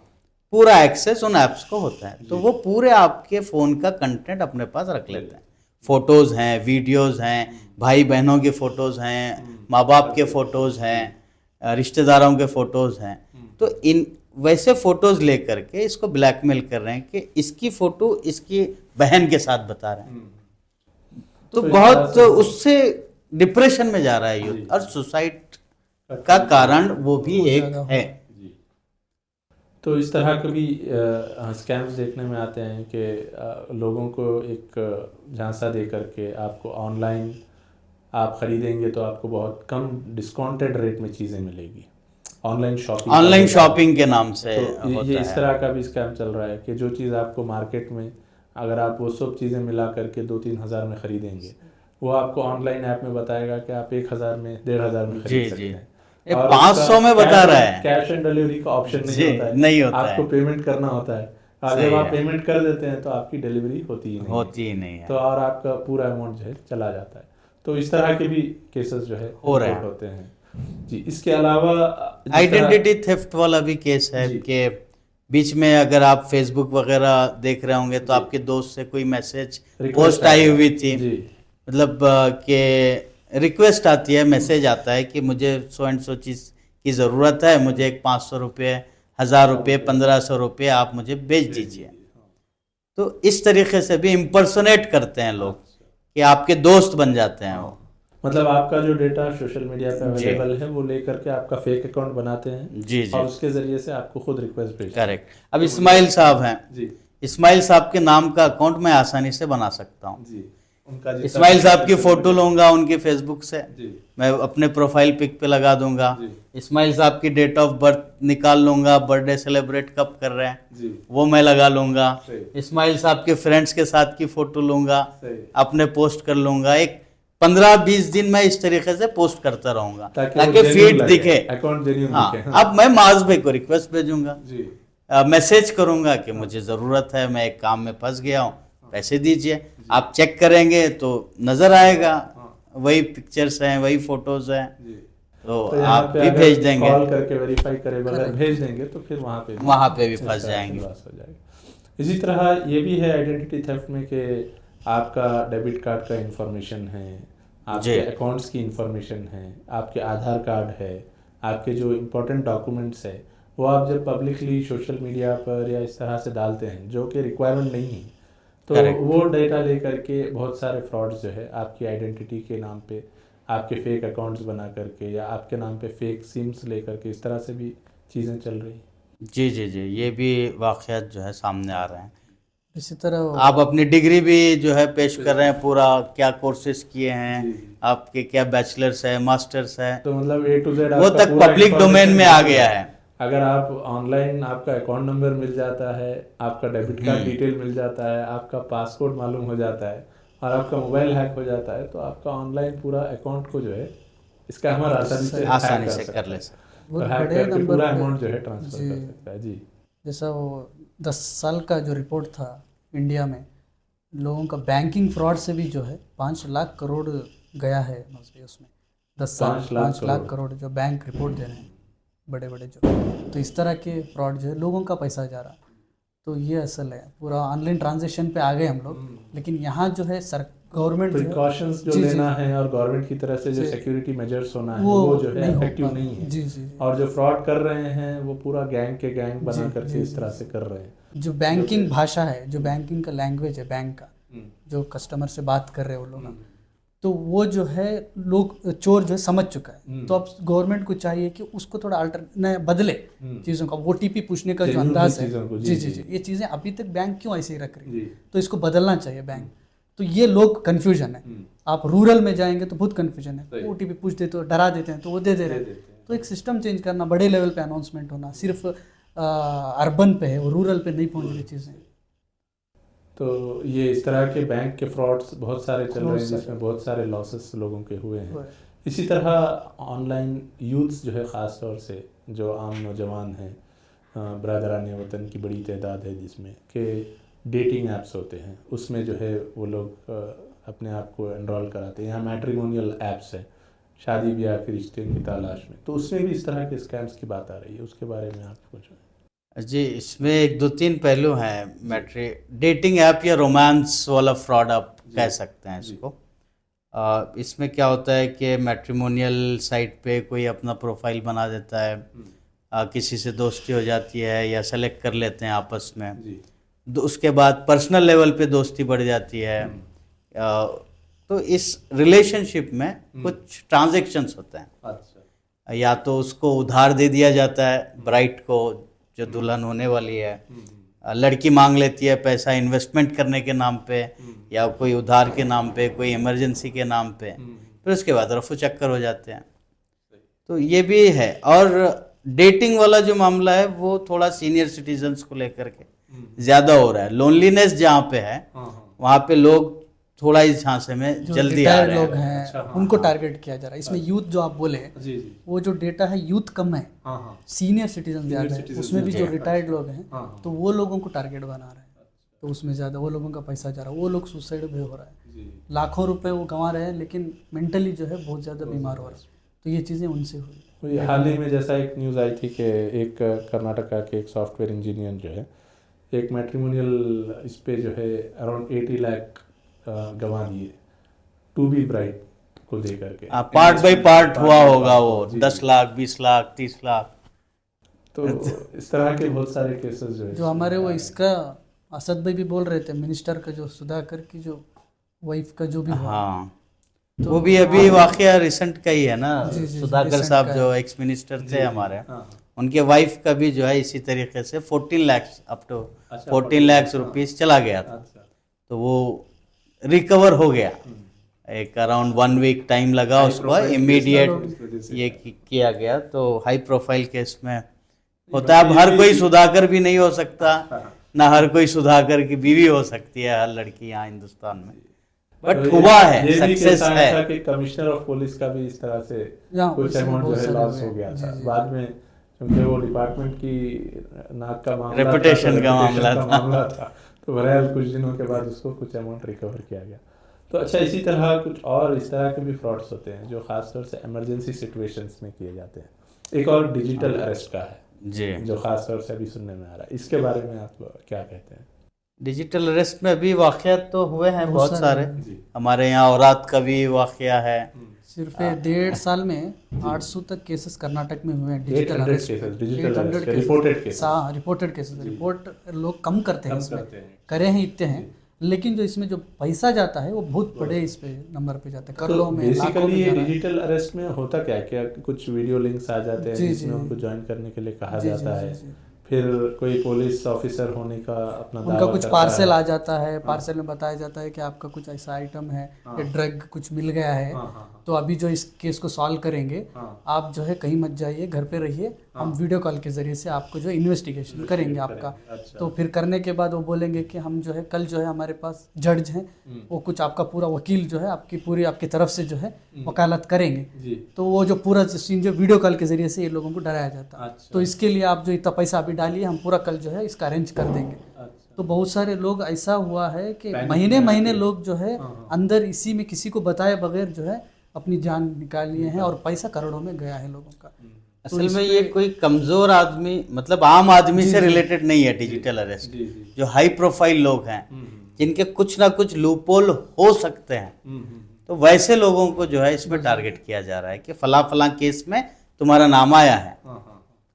पूरा एक्सेस उन ऐप्स को होता है, तो वो पूरे आपके फ़ोन का कंटेंट अपने पास रख लेते हैं। फ़ोटोज़ हैं, वीडियोज़ हैं, भाई बहनों के फ़ोटोज़ हैं, माँ बाप के फ़ोटोज़ हैं, रिश्तेदारों के फ़ोटोज़ हैं। तो इन वैसे फ़ोटोज़ लेकर के इसको ब्लैकमेल कर रहे हैं कि इसकी फ़ोटो इसकी बहन के साथ बता रहे हैं। तो तो इस बहुत तरह से- उससे डिप्रेशन में जा रहा है जी। यूथ, और सुसाइड का कारण वो भी बहुत एक ज़्यादा है। जी। तो इस तरह के भी स्कैम्स देखने में आते हैं कि लोगों को एक झांसा दे करके आपको ऑनलाइन आप ख़रीदेंगे तो आपको बहुत कम डिस्काउंटेड रेट में चीज़ें मिलेगी ऑनलाइन शॉपिंग के नाम से तो ये होता इस है। तरह का भी स्कैम चल रहा है कि जो चीज़ आपको मार्केट में अगर आप वो सब चीज़ें मिला करके 2-3 हज़ार में ख़रीदेंगे वो आपको ऑनलाइन ऐप में बताएगा कि आप 1,000 में 1,500 में खरीद जी, सकते जी। हैं। ये और 500 में बता रहा है। कैश ऑन डिलीवरी का ऑप्शन नहीं जी, होता है, नहीं होता आपको है। पेमेंट करना होता है और सही जब आप है। पेमेंट कर देते हैं तो आपकी डिलीवरी होती ही नहीं होती ही नहीं है। तो और आपका पूरा अमाउंट जो है चला जाता है। तो इस तरह के भी केसेस जो है हो रहे हैं। रिपोर्ट होते हैं जी। इसके अलावा जिस तरह- आइडेंटिटी थेफ्ट वाला भी केस है जी। कि बीच में अगर आप फेसबुक वगैरह देख रहे होंगे तो जी। आपके दोस्त से कोई मैसेज Request पोस्ट आया आई हुई थी, जी मतलब कि रिक्वेस्ट आती है, मैसेज आता है कि मुझे सो एंड सो चीज़ की ज़रूरत है, मुझे एक 500 रुपये, 1000 रुपये, 1500 रुपये आप मुझे भेज दीजिए। तो इस तरीके से भी इम्पर्सोनेट करते हैं लोग कि आपके दोस्त बन जाते हैं वो। मतलब आपका जो डेटा सोशल मीडिया पे जी। अवेलेबल है वो लेकर के आपका फेक अकाउंट बनाते हैं जी जी, और उसके जरिए से आपको खुद रिक्वेस्ट भेजते हैं। करेक्ट। अब इस्माइल साहब हैं, जी इस्माइल साहब के नाम का अकाउंट मैं आसानी से बना सकता हूँ। जी उनका जितना- इस्माइल साहब की फ़ोटो लूँगा उनकी फेसबुक से, जी मैं अपने प्रोफाइल पिक पे लगा दूंगा। जी। इस्माइल साहब की डेट ऑफ बर्थ निकाल लूँगा, बर्थडे सेलिब्रेट कब कर रहे हैं जी वो मैं लगा लूँगा। सही इस्माइल साहब के फ्रेंड्स के साथ की फ़ोटो लूँगा, सही अपने पोस्ट कर लूँगा। एक 15-20 दिन मैं इस तरीके से पोस्ट करता रहूँगा ताकि ताकि फीड दिखे। अकाउंट जेन्युइन हाँ, दिखे। अब मैं माज भाई को रिक्वेस्ट भेजूंगा, जी मैसेज करूंगा कि मुझे ज़रूरत है, मैं एक काम में फंस गया हूँ, पैसे दीजिए। आप चेक करेंगे तो नज़र आएगा वही पिक्चर्स हैं, वही फोटोज़ हैं, जी तो तो यहाँ आप पे भी अगर भेज देंगे, कॉल करके वेरीफाई करे बगैर भेज देंगे तो फिर वहाँ पे भी इस फंस तरह से जाएंगे। लॉस हो जाएगा। इसी तरह ये भी है आइडेंटिटी थेफ्ट में कि आपका डेबिट कार्ड का इंफॉर्मेशन है, आपके जी। अकाउंट्स की इंफॉर्मेशन है, आपके आधार कार्ड है, आपके जो इम्पोर्टेंट डॉक्यूमेंट्स है वो आप जब पब्लिकली सोशल मीडिया पर या इस तरह से डालते हैं जो कि रिक्वायरमेंट नहीं है तो Correct. वो डेटा लेकर के बहुत सारे फ्रॉड्स जो है आपकी आइडेंटिटी के नाम पे आपके फेक अकाउंट्स बना करके या आपके नाम पे फेक सिम्स लेकर के इस तरह से भी चीज़ें चल रही हैं। जी जी जी, ये भी वाक़यात जो है सामने आ रहे हैं। इसी तरह आप अपनी डिग्री भी जो है पेश कर रहे हैं, पूरा क्या कोर्सेज किए हैं, जी। आपके क्या बैचलर्स है, मास्टर्स है, तो मतलब A to Z वो आपका तक पूरा पब्लिक information डोमेन में आ गया है। अगर आप ऑनलाइन आपका अकाउंट नंबर मिल जाता है, आपका डेबिट कार्ड डिटेल मिल जाता है, आपका पासवर्ड मालूम हो जाता है और आपका मोबाइल हैक हो जाता है तो आपका ऑनलाइन पूरा अकाउंट को जो है इसका हमारा आसानी से कर ले सकते हैं। तो बहुत हैक बड़े करके नंबर पूरा पे- अमाउंट जो है ट्रांसफर जी। कर सकता है। जी जैसा वो 10 साल का जो रिपोर्ट था इंडिया में लोगों का बैंकिंग फ्रॉड से भी जो है 5 लाख करोड़ गया है उसमें 10 साल 5 लाख करोड़ जो बैंक रिपोर्ट दे रहे हैं बड़े बड़े जो, तो इस तरह के फ्रॉड जो है लोगों का पैसा जा रहा। तो ये असल है, पूरा ऑनलाइन ट्रांजेक्शन पे आ गए हम लोग, लेकिन यहाँ जो है गवर्नमेंट प्रिकॉशंस जो जी, जी। लेना है और गवर्नमेंट की तरफ से जो जी। सिक्योरिटी मेजर्स होना है वो वो जो है नहीं हो इफेक्टिव पा रहा। नहीं है। जी, जी, जी। और जो फ्रॉड कर रहे हैं वो पूरा गैंग के गैंग बना जी, करके जी, इस तरह जी। से कर रहे हैं। जो बैंकिंग भाषा है, जो बैंकिंग का लैंग्वेज है बैंक का, जो कस्टमर से बात कर रहे हैं वो लोग, तो वो जो है लोग चोर जो है समझ चुका है। तो अब गवर्नमेंट को चाहिए कि उसको थोड़ा बदले चीज़ों का, OTP पूछने का जो अंदाज है, जी, ये चीज़ें अभी तक बैंक क्यों ऐसे ही रख रही है, तो इसको बदलना चाहिए बैंक। तो ये लोग कन्फ्यूजन है। आप रूरल में जाएंगे तो बहुत कन्फ्यूजन है, OTP पूछ देते हो, डरा देते हैं तो वो दे दे रहे हैं। तो एक सिस्टम चेंज करना, बड़े लेवल पे अनाउंसमेंट होना, सिर्फ अर्बन पे है, वो रूरल पे नहीं पहुंच रही चीज़ें। तो ये इस तरह के बैंक के फ्रॉड्स बहुत सारे चल रहे हैं जिसमें बहुत सारे लॉसेस लोगों के हुए हैं। इसी तरह ऑनलाइन यूथ्स जो है, ख़ास तौर से जो आम नौजवान हैं, बरदरान वतन की बड़ी तादाद है जिसमें कि डेटिंग ऐप्स होते हैं, उसमें जो है वो लोग अपने आप को एनरोल कराते हैं। यहाँ मैट्रिमोनियल ऐप्स है, शादी ब्याह के रिश्ते की तलाश में, तो उसमें भी इस तरह के स्कैम्स की बात आ रही है, उसके बारे में आप कुछ? जी, इसमें एक दो तीन पहलू हैं। डेटिंग ऐप या रोमांस वाला फ्रॉड आप कह सकते हैं इसको। इसमें क्या होता है कि मैट्रिमोनियल साइट पे कोई अपना प्रोफाइल बना देता है, किसी से दोस्ती हो जाती है या सेलेक्ट कर लेते हैं आपस में, उसके बाद पर्सनल लेवल पे दोस्ती बढ़ जाती है। तो इस रिलेशनशिप में कुछ ट्रांजैक्शंस होते हैं। अच्छा। या तो उसको उधार दे दिया जाता है ब्राइड को, जो दुल्हन होने वाली है, लड़की मांग लेती है पैसा इन्वेस्टमेंट करने के नाम पे या कोई उधार के नाम पे, कोई इमरजेंसी के नाम पे, फिर उसके बाद रफू चक्कर हो जाते हैं। तो ये भी है। और डेटिंग वाला जो मामला है वो थोड़ा सीनियर सिटीजन्स को लेकर के ज़्यादा हो रहा है। लोनलीनेस जहाँ पे है वहाँ पे लोग थोड़ा इस झांसे में जल्दी आ रहे हैं। लोग हैं, अच्छा, उनको टारगेट किया जा रहा है इसमें। यूथ जो आप बोले, वो जो डेटा है यूथ कम है, सीनियर सिटीजन ज़्यादा है, उसमें भी जो रिटायर्ड लोग हैं तो वो लोगों को टारगेट बना रहे हैं, तो उसमें ज़्यादा वो लोगों का पैसा जा रहा है, वो लोग सुसाइड भी हो रहा है, लाखों रुपए वो कमा रहे हैं लेकिन मेंटली जो है बहुत ज़्यादा बीमार हो रहा है। तो ये चीज़ें उनसे हुई। हाल ही में जैसा एक न्यूज़ आई थी कि एक कर्नाटका के एक सॉफ्टवेयर इंजीनियर जो है एक मैट्रिमोनियल इस पे जो है अराउंड 80 लाख गंवा दिए टू बी ब्राइड को दे करके। पार्ट बाय पार्ट हुआ होगा वो, 10 लाख 20 लाख 30 लाख। तो इस तरह के बहुत सारे केसेस जो हमारे वो इसका असद भाई भी बोल रहे थे, मिनिस्टर का जो सुधाकर की जो वाइफ का जो भी हुआ, हाँ, तो वो भी अभी वाकया रिसेंट का ही है ना। सुधाकर साहब जो एक्स मिनिस्टर थे हमारे, उनके वाइफ का भी जो है इसी तरीके से 14 lakh up to 14 lakh rupees चला गया था। तो वो रिकवर हो गया, एक अराउंड 1 वीक टाइम लगा उसको, इमीडिएट ये किया गया। तो हाई प्रोफाइल केस में होता है। अब हर कोई सुधाकर भी नहीं हो सकता, ना हर कोई सुधाकर की बीवी हो सकती है हर लड़की यहाँ हिंदुस्तान में, बट हुआ है, सक्सेस है। कि कमिश्नर ऑफ पुलिस का भी इस तरह से कुछ अमाउंट जो है लॉस हो गया था बाद में, क्योंकि वो डिपार्टमेंट की नाक का मामला, रेपुटेशन का मामला था। तो बहरहाल कुछ दिनों के बाद उसको कुछ अमाउंट रिकवर किया गया। तो अच्छा, इसी तरह कुछ और इस तरह के भी फ्रॉड्स होते हैं जो खासतौर से इमरजेंसी सिचुएशंस में किए जाते हैं। एक और डिजिटल अरेस्ट का है जी, जो खासतौर से अभी सुनने में आ रहा है, इसके बारे में आप क्या कहते हैं? डिजिटल अरेस्ट में अभी वाक़यात तो हुए हैं बहुत सारे। हमारे यहाँ औरात का भी वाक़या है। सिर्फ 1.5 साल में 800 तक केसेस कर्नाटक में हुए हैं digital arrest. Reported cases. Report लोग कम करते हैं, इसमें करे हैं इतने हैं, लेकिन जो इसमें जो पैसा जाता है वो बहुत बड़े इस पे नंबर पे जाता है, करोड़ों में, लाखों में। बेसिकली डिजिटल अरेस्ट में होता क्या कुछ वीडियो लिंक्स आ जाते हैं जिसमें उनको ज्वाइन करने के लिए कहा जाता है, फिर कोई पुलिस ऑफिसर होने का अपना उनका कुछ पार्सल आ जाता है, पार्सल में बताया जाता है कि आपका कुछ ऐसा आइटम है या ड्रग कुछ मिल गया है, तो अभी जो इस केस को सॉल्व करेंगे, आप जो है कहीं मत जाइए, घर पे रहिए, हम वीडियो कॉल के जरिए से आपको जो इन्वेस्टिगेशन करेंगे आपका। तो फिर करने के बाद वो बोलेंगे कि हम जो है कल जो है हमारे पास जज हैं, वो कुछ आपका पूरा वकील जो है आपकी तरफ से जो है वकालत करेंगे। तो वो जो पूरा सीन जो वीडियो कॉल के जरिए से ये लोगों को डराया जाता है। तो इसके लिए आप जो इतना पैसा अभी डालिए, हम पूरा कल जो है इसका अरेंज कर देंगे। तो बहुत सारे लोग ऐसा हुआ है कि महीने लोग जो है अंदर इसी में किसी को बताए बगैर जो है अपनी जान निकाल लिए हैं और पैसा करोड़ों में गया है लोगों का। असल में ये कोई कमजोर आदमी, मतलब आम आदमी से रिलेटेड नहीं है डिजिटल अरेस्ट। जो हाई प्रोफाइल लोग हैं, जिनके कुछ ना कुछ लूपहोल हो सकते हैं, तो वैसे लोगों को जो है इसमें टारगेट किया जा रहा है कि फला केस में तुम्हारा नाम आया है,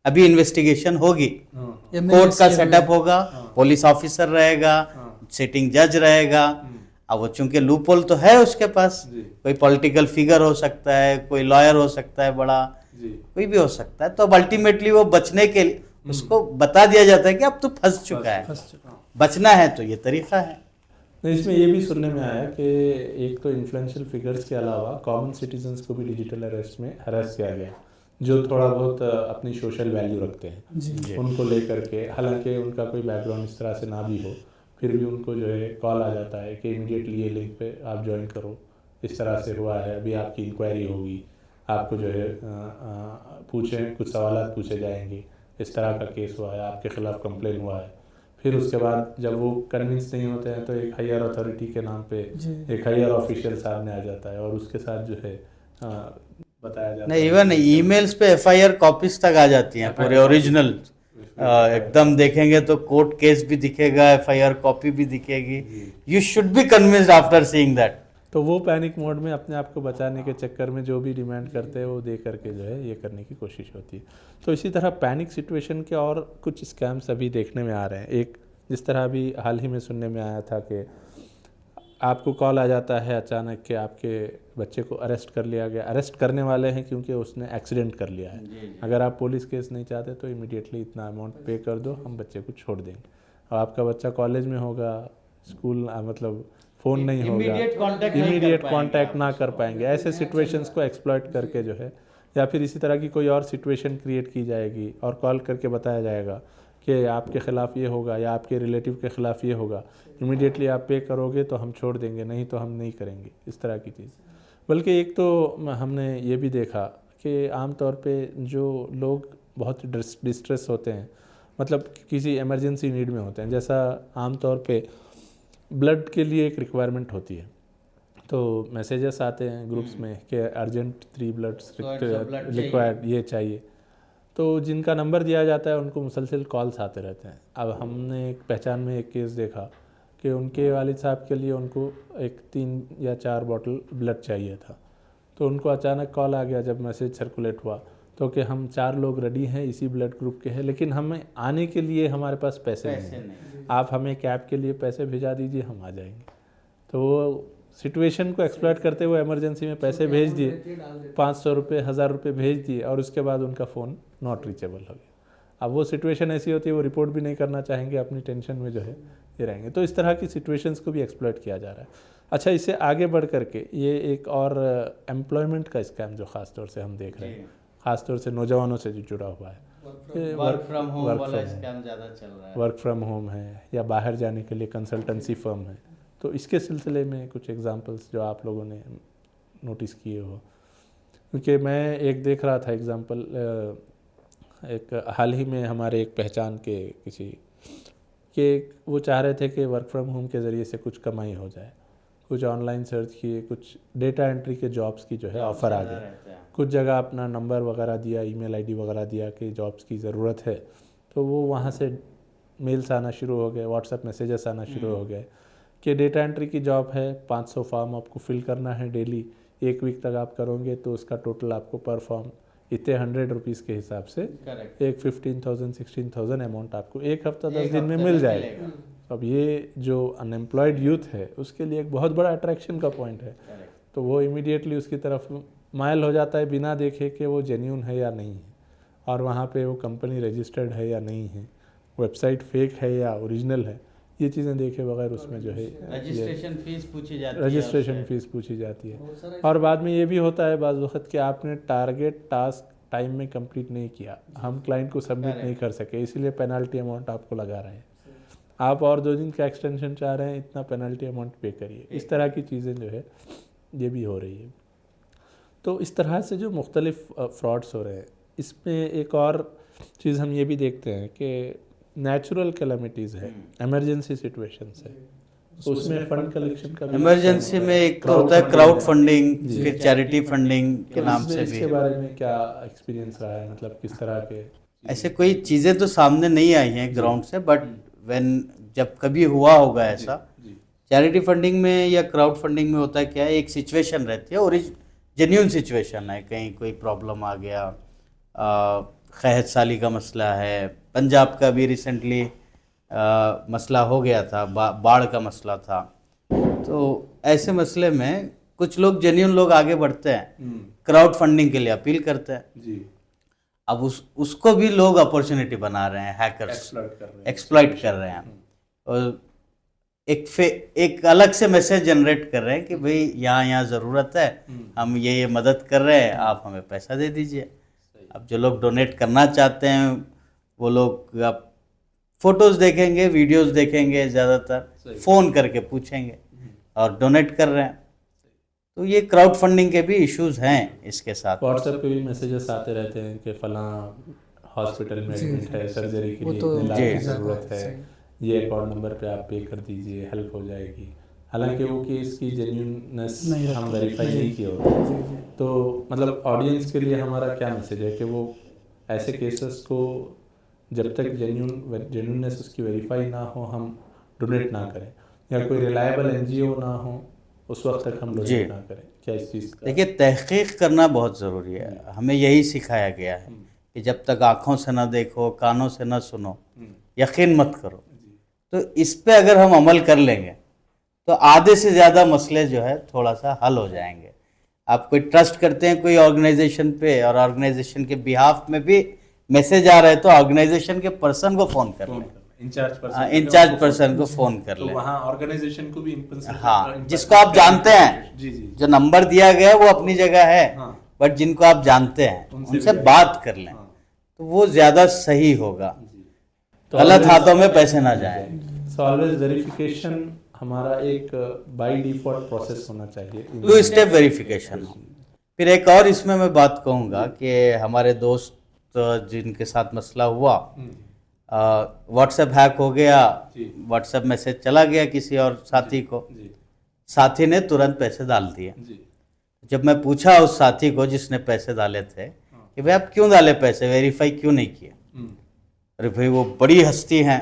अभी इन्वेस्टिगेशन होगी, कोर्ट का सेटअप होगा, पुलिस ऑफिसर रहेगा, सिटिंग जज रहेगा, अब वो चूंकि लूपहोल तो है उसके पास, जी कोई पॉलिटिकल फिगर हो सकता है, कोई लॉयर हो सकता है बड़ा, जी कोई भी हो सकता है, तो अब अल्टीमेटली वो बचने के लिए उसको बता दिया जाता है कि अब तो फंस चुका है, फंस चुका। बचना है तो ये तरीका है। नहीं, इसमें ये भी सुनने में आया कि एक तो इन्फ्लुएंशियल फिगर्स के अलावा कॉमन सिटीजन्स को भी डिजिटल अरेस्ट में हरास किया गया, जो थोड़ा बहुत अपनी सोशल वैल्यू रखते हैं जी उनको लेकर के, हालांकि उनका कोई बैकग्राउंड इस तरह से ना भी हो, फिर भी उनको जो है कॉल आ जाता है कि इमीडिएटली ये लिंक पे आप ज्वाइन करो, इस तरह से हुआ है, अभी आपकी इंक्वायरी होगी, आपको जो है पूछें, कुछ सवाल पूछे जाएंगे, इस तरह का केस हुआ है, आपके खिलाफ कंप्लेन हुआ है। फिर उसके बाद जब वो कन्विंस नहीं होते हैं तो एक हायर अथॉरिटी के नाम पे जी एक हायर ऑफिशियल सामने आ जाता है और उसके साथ जो है बताया जाता नहीं, है इवन ईमेल्स पे एफआईआर कॉपीज तक आ जाती हैं पूरे ओरिजिनल, एकदम देखेंगे तो कोर्ट केस भी दिखेगा, एफआईआर कॉपी भी दिखेगी। You should be convinced after seeing that. तो वो पैनिक मोड में अपने आप को बचाने के चक्कर में जो भी डिमांड करते हैं वो दे करके जो है ये करने की कोशिश होती है। तो इसी तरह पैनिक सिचुएशन के और कुछ स्कैम्स अभी देखने में आ रहे हैं। एक जिस तरह अभी हाल ही में सुनने में आया था कि आपको कॉल आ जाता है अचानक कि आपके बच्चे को अरेस्ट कर लिया गया, अरेस्ट करने वाले हैं क्योंकि उसने एक्सीडेंट कर लिया है, अगर आप पुलिस केस नहीं चाहते तो इमीडिएटली इतना अमाउंट पे कर दो, हम बच्चे को छोड़ देंगे। और आपका बच्चा कॉलेज में होगा, स्कूल मतलब फ़ोन नहीं होगा, इमीडिएट कांटेक्ट ना कर पाएंगे। ऐसे सिचुएशंस को एक्सप्लॉइट करके जो है, या फिर इसी तरह की कोई और सिचुएशन क्रिएट की जाएगी और कॉल करके बताया जाएगा कि आपके ख़िलाफ़ ये होगा या आपके रिलेटिव के ख़िलाफ़ ये होगा, इमीडिएटली आप पे करोगे तो हम छोड़ देंगे, नहीं तो हम नहीं करेंगे, इस तरह की चीज़। बल्कि एक तो हमने ये भी देखा कि आम तौर पे जो लोग बहुत डिस्ट्रेस होते हैं, मतलब किसी इमरजेंसी नीड में होते हैं, जैसा आम तौर पे ब्लड के लिए एक रिक्वायरमेंट होती है, तो मैसेजेस आते हैं ग्रुप्स में कि अर्जेंट 3 ब्लड्स रिक्वायर्ड, ये चाहिए। तो जिनका नंबर दिया जाता है उनको मुसलसल कॉल्स आते रहते हैं। अब हमने एक पहचान में एक केस देखा कि उनके वालिद साहब के लिए उनको एक 3 या 4 बॉटल ब्लड चाहिए था, तो उनको अचानक कॉल आ गया जब मैसेज सर्कुलेट हुआ तो कि हम 4 लोग रेडी हैं, इसी ब्लड ग्रुप के हैं, लेकिन हमें आने के लिए हमारे पास पैसे नहीं हैं, आप हमें कैब के लिए पैसे भिजा दीजिए, हम आ जाएंगे। तो वो सिचुएशन को एक्सप्लॉइट करते हुए इमरजेंसी में पैसे भेज दिए, 500 रुपये 1000 रुपये भेज दिए, और उसके बाद उनका फ़ोन नॉट रीचेबल हो गया। अब वो सिचुएशन ऐसी होती है, वो रिपोर्ट भी नहीं करना चाहेंगे, अपनी टेंशन में जो है ये रहेंगे। तो इस तरह की सिचुएशंस को भी एक्सप्लॉइट किया जा रहा है। अच्छा, इससे आगे बढ़ करके ये एक और एम्प्लॉयमेंट का स्कैम जो ख़ास तौर से हम देख रहे हैं, ख़ास तौर से नौजवानों से जो जुड़ा हुआ है, वर्क फ्रॉम होम वाला स्कैम ज़्यादा चल रहा है। वर्क फ्रॉम होम है या बाहर जाने के लिए कंसल्टेंसी फर्म है, तो इसके सिलसिले में कुछ एग्जांपल्स जो आप लोगों ने नोटिस किए हो। क्योंकि मैं एक देख रहा था एग्जांपल, एक हाल ही में हमारे एक पहचान के किसी के, वो चाह रहे थे कि वर्क फ्रॉम होम के ज़रिए से कुछ कमाई हो जाए, कुछ ऑनलाइन सर्च किए, कुछ डेटा एंट्री के जॉब्स की जो है ऑफ़र आ गए, कुछ जगह अपना नंबर वगैरह दिया, ईमेल आईडी वगैरह दिया कि जॉब्स की ज़रूरत है, तो वो वहाँ से मेल्स आना शुरू हो गए, व्हाट्सएप मैसेजेस आना शुरू हो गए कि डेटा एंट्री की जॉब है, 500 फॉर्म आपको फिल करना है डेली, 1 वीक तक आप करोगे तो उसका टोटल आपको पर फॉर्म इतने 100 रुपीज़ के हिसाब से एक 15,000 16,000 अमाउंट आपको एक हफ्ता 10 दिन में मिल जाएगा। अब ये जो अनएम्प्लॉयड यूथ है उसके लिए एक बहुत बड़ा अट्रैक्शन का पॉइंट है, तो वो इमीडिएटली उसकी तरफ माइल हो जाता है बिना देखे कि वो जेन्यून है या नहीं है, और वहाँ पे वो कंपनी रजिस्टर्ड है या नहीं है, वेबसाइट फेक है या ओरिजिनल है, ये चीज़ें देखे बगैर उसमें जो है रजिस्ट्रेशन फीस पूछी जाती है, रजिस्ट्रेशन फीस पूछी जाती है। और बाद में ये भी होता है बाज़ वक़्त कि आपने टारगेट टास्क टाइम में कंप्लीट नहीं किया, हम क्लाइंट को सबमिट नहीं कर सके, इसलिए पेनल्टी अमाउंट आपको लगा रहे हैं, आप और 2 दिन का एक्सटेंशन चाह रहे हैं, इतना पेनल्टी अमाउंट पे करिए। इस तरह की चीज़ें जो है ये भी हो रही है। तो इस तरह से जो मुख्तलिफ फ्रॉड्स हो रहे हैं, इसमें एक और चीज़ हम ये भी देखते हैं कि नेचुरल कैलेमिटीज़ है, इमरजेंसी सिचुएशंस है, उसमें फंड कलेक्शन का इमरजेंसी में एक तो होता है क्राउड फंडिंग, फिर चैरिटी फंडिंग के नाम से भी। इसके बारे में क्या एक्सपीरियंस रहा है, मतलब किस तरह के? ऐसे कोई चीज़ें तो सामने नहीं आई हैं ग्राउंड से, बट व्हेन जब कभी हुआ होगा ऐसा, चैरिटी फंडिंग में या क्राउड फंडिंग में होता है क्या है, एक सिचुएशन रहती है और जेन्यून सिचुएशन है, कहीं कोई प्रॉब्लम आ गया, खैहत साली का मसला है, पंजाब का भी रिसेंटली मसला हो गया था, बाढ़ का मसला था, तो ऐसे मसले में कुछ लोग जेन्युइन लोग आगे बढ़ते हैं, क्राउड फंडिंग के लिए अपील करते हैं। जी, अब उसको भी लोग अपॉर्चुनिटी बना रहे हैं, हैकर्स एक्सप्लॉइट कर रहे हैं और एक अलग से मैसेज जनरेट कर रहे हैं कि भाई यहाँ ज़रूरत है, हम ये मदद कर रहे हैं, आप हमें पैसा दे दीजिए। अब जो लोग डोनेट करना चाहते हैं वो लोग आप फोटोज़ देखेंगे, वीडियोस देखेंगे, ज़्यादातर फ़ोन करके पूछेंगे और डोनेट कर रहे हैं। तो ये क्राउड फंडिंग के भी इश्यूज हैं इसके साथ। व्हाट्सएप पे भी मैसेजेस आते रहते हैं कि फलां हॉस्पिटल में एडमिट है, सर्जरी के लिए इतने लाख की ज़रूरत है, ये अकाउंट नंबर पे आप पे कर दीजिए, हेल्प हो जाएगी। हालांकि वो केस की जेन्युइननेस हम वेरीफाई नहीं किए होते। तो मतलब ऑडियंस के लिए हमारा क्या मैसेज है कि वो ऐसे केसेस को जब तक जेन्युइननेस उसकी वेरीफाई ना हो हम डोनेट ना करें, या कोई रिलायबल एनजीओ ना हो उस वक्त तक हम डोनेट ना करें। क्या इस चीज़ का? देखिए, तहकीक करना बहुत ज़रूरी है। हमें यही सिखाया गया है कि जब तक आँखों से ना देखो, कानों से ना सुनो, यकीन मत करो। तो इस पे अगर हम अमल कर लेंगे तो आधे से ज़्यादा मसले जो है थोड़ा सा हल हो जाएंगे। आप कोई ट्रस्ट करते हैं कोई ऑर्गेनाइजेशन पे और ऑर्गेनाइजेशन के बिहाफ में भी मैसेज आ रहा है तो ऑर्गेनाइजेशन के पर्सन को फ़ोन कर लें, इंचार्ज पर्सन को फ़ोन कर लें। वहाँ ऑर्गेनाइजेशन को भी, हाँ, जिसको आप जानते हैं, जो नंबर दिया गया है वो अपनी जगह है, बट जिनको आप जानते हैं उनसे बात कर लें तो वो ज़्यादा सही होगा, गलत हाथों में पैसे ना जाए। ऑलवेज वेरिफिकेशन हमारा एक बाय डिफॉल्ट प्रोसेस होना चाहिए, 2 स्टेप वेरिफिकेशन हो। फिर एक और इसमें मैं बात कहूँगा कि हमारे दोस्त जिनके साथ मसला हुआ, व्हाट्सएप हैक हो गया, व्हाट्सएप मैसेज चला गया किसी और साथी को, साथी ने तुरंत पैसे डाल दिए। जब मैं पूछा उस साथी को जिसने पैसे डाले थे कि भाई आप क्यों डाले पैसे, वेरीफाई क्यों नहीं किए? अरे भाई वो बड़ी हस्ती हैं,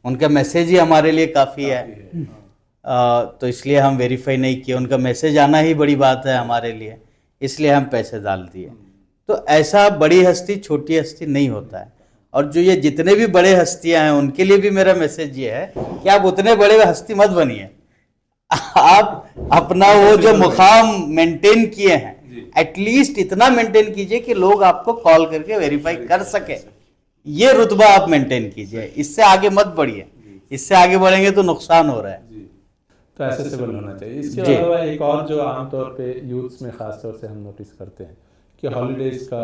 उनका मैसेज ही हमारे लिए काफ़ी है, तो इसलिए हम वेरीफाई नहीं किए, उनका मैसेज आना ही बड़ी बात है हमारे लिए, इसलिए हम पैसे डाल दिए। तो ऐसा बड़ी हस्ती छोटी हस्ती नहीं होता है। और जो ये जितने भी बड़े हस्तियां हैं उनके लिए भी मेरा मैसेज ये है कि आप उतने बड़े हस्ती मत बनिए, आप अपना वो जो मुकाम मेंटेन किए हैं एटलीस्ट इतना मेंटेन कीजिए कि लोग आपको कॉल करके वेरीफाई कर सके, ये रुतबा आप मेंटेन कीजिए, इससे आगे मत बढ़िए, इससे आगे बढ़ेंगे तो नुकसान हो रहा है। तो एक्सेसिबल होना चाहिए। इसके अलावा एक और जो आमतौर पे यूथ्स में खास तौर से हम नोटिस करते हैं कि हॉलीडेज का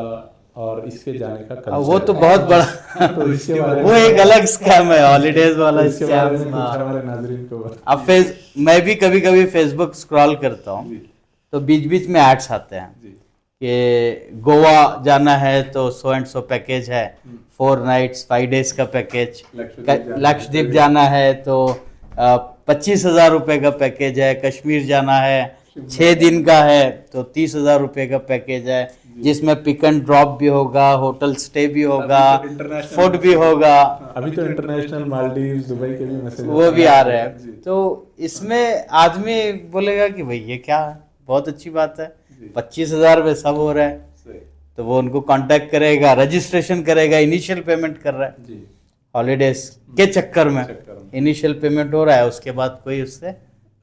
और इसके जाने का कल्चर, वो तो बहुत बड़ा तो इसके बारे में वो एक अलग स्कैम है, हॉलीडेज वाला स्कैम। हमारे नाज़रीन को अब मैं भी कभी कभी फेसबुक स्क्रॉल करता हूँ तो बीच बीच में एड्स आते हैं कि गोवा जाना है तो सो एंड सो पैकेज है, 4 नाइट्स 5 डेज का पैकेज, लक्षद्वीप जाना है तो 25,000 रुपये का पैकेज है, कश्मीर जाना है 6 दिन का है तो 30,000 रुपये का पैकेज है, जिसमें पिक एंड ड्रॉप भी होगा, होटल स्टे भी होगा, फूड भी होगा। अभी तो इंटरनेशनल मालदीव्स, दुबई के भी मैसेज वो भी आ रहे हैं। तो इसमें आदमी बोलेगा कि भाई ये क्या है, बहुत अच्छी बात है, 25,000 में सब हो रहा है, तो वो उनको कांटेक्ट करेगा, रजिस्ट्रेशन करेगा, इनिशियल पेमेंट कर रहा है, हॉलीडेज के चक्कर में इनिशियल पेमेंट हो रहा है, उसके बाद कोई उससे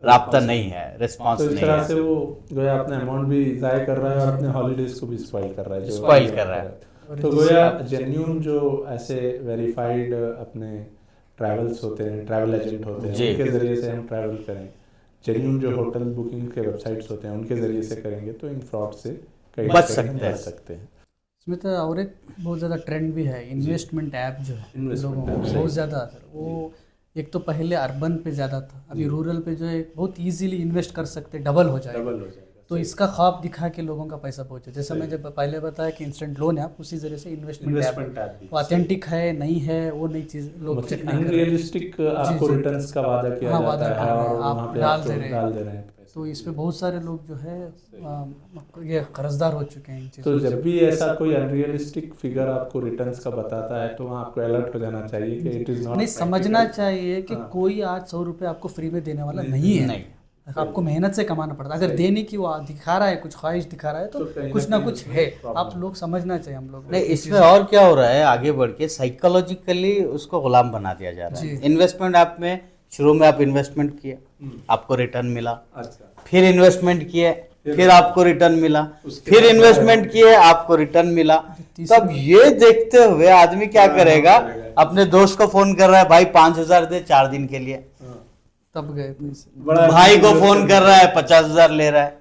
राब्ता नहीं है, रिस्पांस नहीं है। तो इस तरह से वो गोया अपना अमाउंट भी ज़ाया कर रहा है और अपने हॉलीडेज को भी स्पॉइल कर रहा है, स्पॉइल कर रहा है। तो गोया जेन्युइन जो ऐसे वेरीफाइड अपने ट्रैवल्स होते हैं, ट्रैवल एजेंट होते हैं, उनके ज़रिए से हम ट्रैवल करें, जेन्युइन जो होटल बुकिंग के वेबसाइट्स होते हैं उनके ज़रिए से करेंगे तो इन फ्रॉड से बच सकते हैं। इसमें तो और एक बहुत ज़्यादा ट्रेंड भी है, इन्वेस्टमेंट ऐप जो है लोगों को बहुत ज़्यादा, वो एक तो पहले अर्बन पे ज़्यादा था, अभी रूरल पे जो है बहुत इजीली इन्वेस्ट कर सकते, डबल हो जाएगा। तो इसका ख्वाब दिखा के लोगों का पैसा पहुंचे, जैसे मैं जब पहले बताया कि इंस्टेंट लोन है, आप उसी जरिए से इन्वेस्टमेंट ऐप ऑथेंटिक है नहीं है वो नई चीज़ लोग चेक नहीं कर रहे, रियलिस्टिक आपको रिटर्न्स का वादा किया जाता है और आप डाल दे रहे हैं। तो इस पे बहुत सारे लोग जो है ये कर्जदार हो चुके हैं इन चीज़ों। तो जब भी ऐसा कोई अनरियलिस्टिक फिगर आपको रिटर्न्स का बताता है तो वहाँ आपको अलर्ट हो जाना चाहिए कि इट इज़ नॉट, नहीं, समझना चाहिए कि कोई आज 100 रुपये आपको फ्री में देने वाला नहीं है, आपको मेहनत से कमाना पड़ता है। अगर देने की वो दिखा रहा है, कुछ ख्वाहिश दिखा रहा है तो कुछ ना कुछ है, आप लोग समझना चाहिए हम लोग। नहीं, इसमें और क्या हो रहा है, आगे बढ़ के साइकोलॉजिकली उसको गुलाम बना दिया जा रहा है। इन्वेस्टमेंट ऐप में शुरू में आप इन्वेस्टमेंट किए, आपको रिटर्न मिला, अच्छा, फिर इन्वेस्टमेंट किए, फिर आपको रिटर्न मिला, फिर इन्वेस्टमेंट किए, आपको रिटर्न मिला। तब ये देखते हुए आदमी क्या करेगा, अपने दोस्त को फोन कर रहा है, भाई 5,000 दे 4 दिन के लिए, तब गए पैसे। भाई को फोन कर रहा है 50,000 ले रहा है,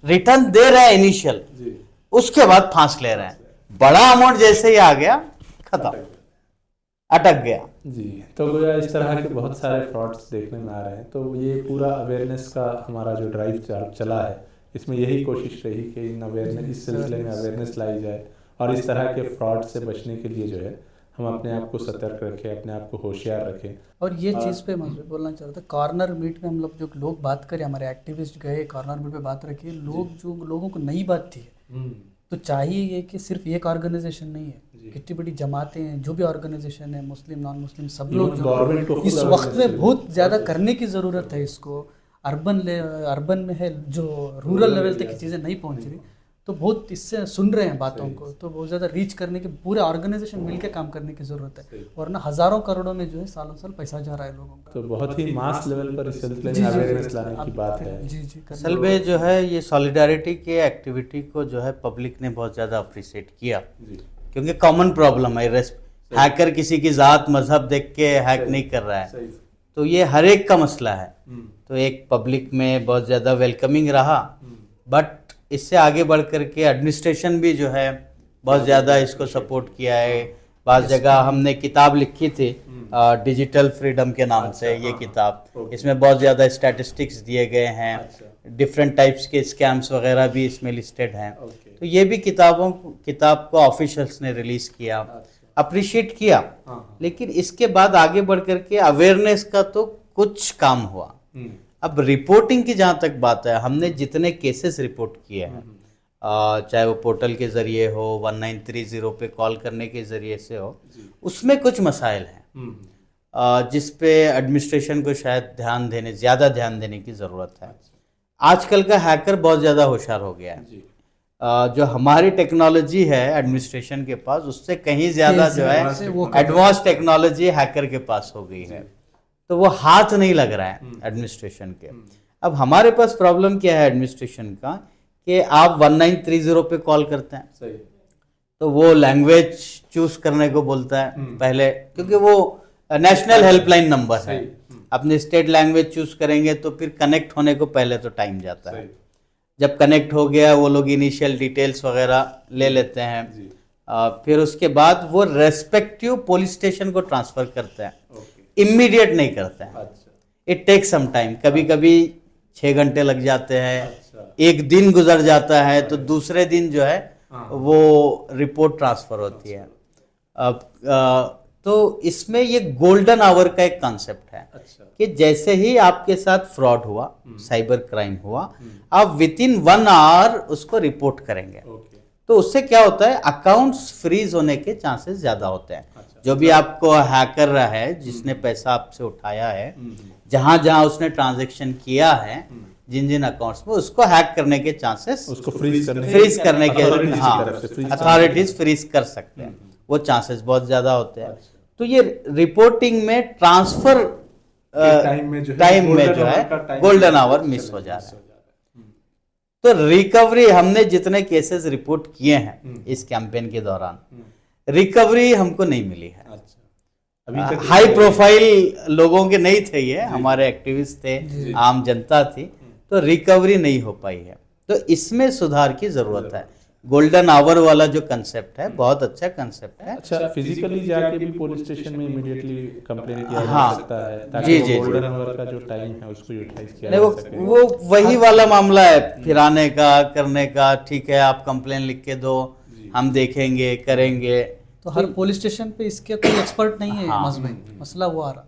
रिटर्न दे रहा है इनिशियल, उसके बाद फांस ले रहा है, बड़ा अमाउंट जैसे ही आ गया खत्म, अटक गया। जी, तो गोया इस तरह के बहुत सारे फ्रॉड्स देखने में आ रहे हैं। तो ये पूरा अवेयरनेस का हमारा जो ड्राइव चला है, इसमें यही कोशिश रही कि इन अवेयरनेस, इस सिलसिले में अवेयरनेस लाई जाए और इस तरह के फ्रॉड से बचने के लिए जो है हम अपने आप को सतर्क रखें, अपने आप को होशियार रखें। और ये चीज़ पे मैं बोलना चाह रहा था, कॉर्नर मीट में हम लोग जो लोग बात करें, हमारे एक्टिविस्ट गए कॉर्नर मीट पे बात रखी, लोगों को नई बात थी। तो चाहिए ये कि सिर्फ एक ऑर्गेनाइजेशन नहीं है, कितनी बड़ी जमातें हैं, जो भी ऑर्गेनाइजेशन है, मुस्लिम नॉन मुस्लिम, सब लोग जो इस वक्त में बहुत ज़्यादा करने की ज़रूरत है। इसको अर्बन में है, जो रूरल लेवल तक की चीज़ें नहीं पहुंच रही, तो बहुत इससे सुन रहे हैं बातों को, तो बहुत ज़्यादा रीच करने के पूरे ऑर्गेनाइजेशन मिलकर काम करने की ज़रूरत है, वरना हज़ारों करोड़ों में जो है सालों साल पैसा जा रहा है लोगों का। तो बहुत ही मास लेवल पर इस सिलसिले में अवेयरनेस लाने की बात है। जी असल में जो है ये सॉलिडारिटी के एक्टिविटी को जो है पब्लिक ने बहुत ज़्यादा अप्रिशिएट किया, क्योंकि कॉमन प्रॉब्लम है, हैकर किसी की ज़ात मजहब देख के हैक नहीं कर रहा है, तो ये हर एक का मसला है। तो एक पब्लिक में बहुत ज़्यादा वेलकमिंग रहा, बट इससे आगे बढ़ करके एडमिनिस्ट्रेशन भी जो है बहुत ज़्यादा इसको सपोर्ट किया है। बाज़ जगह हमने किताब लिखी थी डिजिटल फ्रीडम के नाम से, ये किताब, इसमें बहुत ज़्यादा स्टैटिस्टिक्स दिए गए हैं, डिफरेंट टाइप्स के स्कैम्स वगैरह भी इसमें लिस्टेड हैं। तो ये भी किताब को ऑफिशियल्स ने रिलीज़ किया, अप्रिशिएट किया, लेकिन इसके बाद आगे बढ़ करके अवेयरनेस का तो कुछ काम हुआ। अब रिपोर्टिंग की जहाँ तक बात है, हमने जितने केसेस रिपोर्ट किए हैं, चाहे वो पोर्टल के ज़रिए हो, 1930 पे कॉल करने के ज़रिए से हो, उसमें कुछ मसाइल हैं जिस पे एडमिनिस्ट्रेशन को शायद ज़्यादा ध्यान देने की ज़रूरत है। आजकल का हैकर बहुत ज़्यादा होशियार हो गया है। जो हमारी टेक्नोलॉजी है एडमिनिस्ट्रेशन के पास, उससे कहीं ज़्यादा जो है एडवांस टेक्नोलॉजी हैकर के पास हो गई है, तो वो हाथ नहीं लग रहा है एडमिनिस्ट्रेशन के। अब हमारे पास प्रॉब्लम क्या है एडमिनिस्ट्रेशन का, कि आप 1930 पे कॉल करते हैं, सही, तो वो लैंग्वेज चूज करने को बोलता है पहले, क्योंकि वो नेशनल हेल्पलाइन नंबर है, अपनी स्टेट लैंग्वेज चूज करेंगे तो फिर कनेक्ट होने को पहले तो टाइम जाता है। जब कनेक्ट हो गया, वो लोग इनिशियल डिटेल्स वगैरह ले लेते हैं, फिर उसके बाद वो रेस्पेक्टिव पुलिस स्टेशन को ट्रांसफर करते हैं, इमीडिएट नहीं करते हैं, इट टेक सम टाइम, कभी कभी 6 घंटे लग जाते हैं, एक दिन गुजर जाता है, तो दूसरे दिन जो है वो रिपोर्ट ट्रांसफर होती है। अब तो इसमें ये गोल्डन आवर का एक कॉन्सेप्ट है कि जैसे ही आपके साथ फ्रॉड हुआ, साइबर क्राइम हुआ, आप विद इन 1 आवर उसको रिपोर्ट करेंगे, तो उससे क्या होता है, अकाउंट्स फ्रीज होने के चांसेस ज्यादा होते हैं। जो भी आपको हैकर है, जिसने पैसा आपसे उठाया है, जहां जहां उसने ट्रांजैक्शन किया है, जिन जिन अकाउंट्स में, उसको हैक करने के चांसेस, उसको फ्रीज करने के, हाँ, अथॉरिटीज फ्रीज कर सकते हैं, वो चांसेस बहुत ज्यादा होते हैं। तो ये रिपोर्टिंग में ट्रांसफर टाइम में जो है गोल्डन आवर मिस हो जा रहा है। तो रिकवरी, हमने जितने केसेस रिपोर्ट किए हैं इस कैंपेन के दौरान, रिकवरी हमको नहीं मिली है। अभी तक हाई प्रोफाइल लोगों के नहीं थे, ये हमारे एक्टिविस्ट थे, आम जनता थी, तो रिकवरी नहीं हो पाई है। तो इसमें सुधार की जरूरत है। गोल्डन आवर वाला जो कंसेप्ट है, बहुत अच्छा कंसेप्ट है। अच्छा, फिजिकली जाके भी पुलिस स्टेशन में इमीडिएटली कंप्लेन किया जा सकता है, ताकि जी गोल्डन आवर का जो टाइम है उसको यूटिलाइज किया जा सके। वो वही वाला मामला है, फिराने का, करने का। ठीक है, आप कंप्लेन लिख के दो, हम देखेंगे, करेंगे। तो हर पुलिस स्टेशन पे इसके कोई एक्सपर्ट नहीं है, मसला वो आ रहा,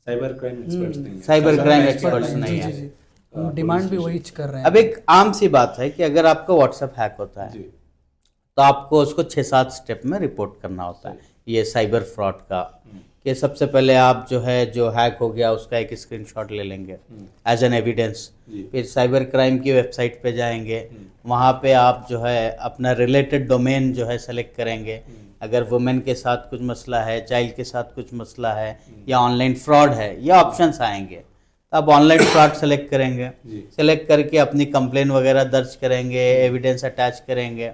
साइबर क्राइम एक्सपर्ट्स नहीं, साइबर क्राइम एक्सपर्ट्स नहीं है। डिमांड भी वही कर रहे हैं। अब एक आम सी बात है कि अगर आपका व्हाट्सएप हैक होता है, तो आपको उसको 6-7 स्टेप में रिपोर्ट करना होता है, ये साइबर फ्रॉड का। कि सबसे पहले आप जो है, जो हैक हो गया उसका एक स्क्रीनशॉट ले लेंगे एज एन एविडेंस, फिर साइबर क्राइम की वेबसाइट पे जाएंगे, वहाँ पे आप जो है अपना रिलेटेड डोमेन जो है सेलेक्ट करेंगे अगर वुमेन के साथ कुछ मसला है, चाइल्ड के साथ कुछ मसला है, या ऑनलाइन फ्रॉड है, ये ऑप्शंस आएंगे। तो आप ऑनलाइन फ्रॉड सेलेक्ट करेंगे, सेलेक्ट करके अपनी कंप्लेन वगैरह दर्ज करेंगे, एविडेंस अटैच करेंगे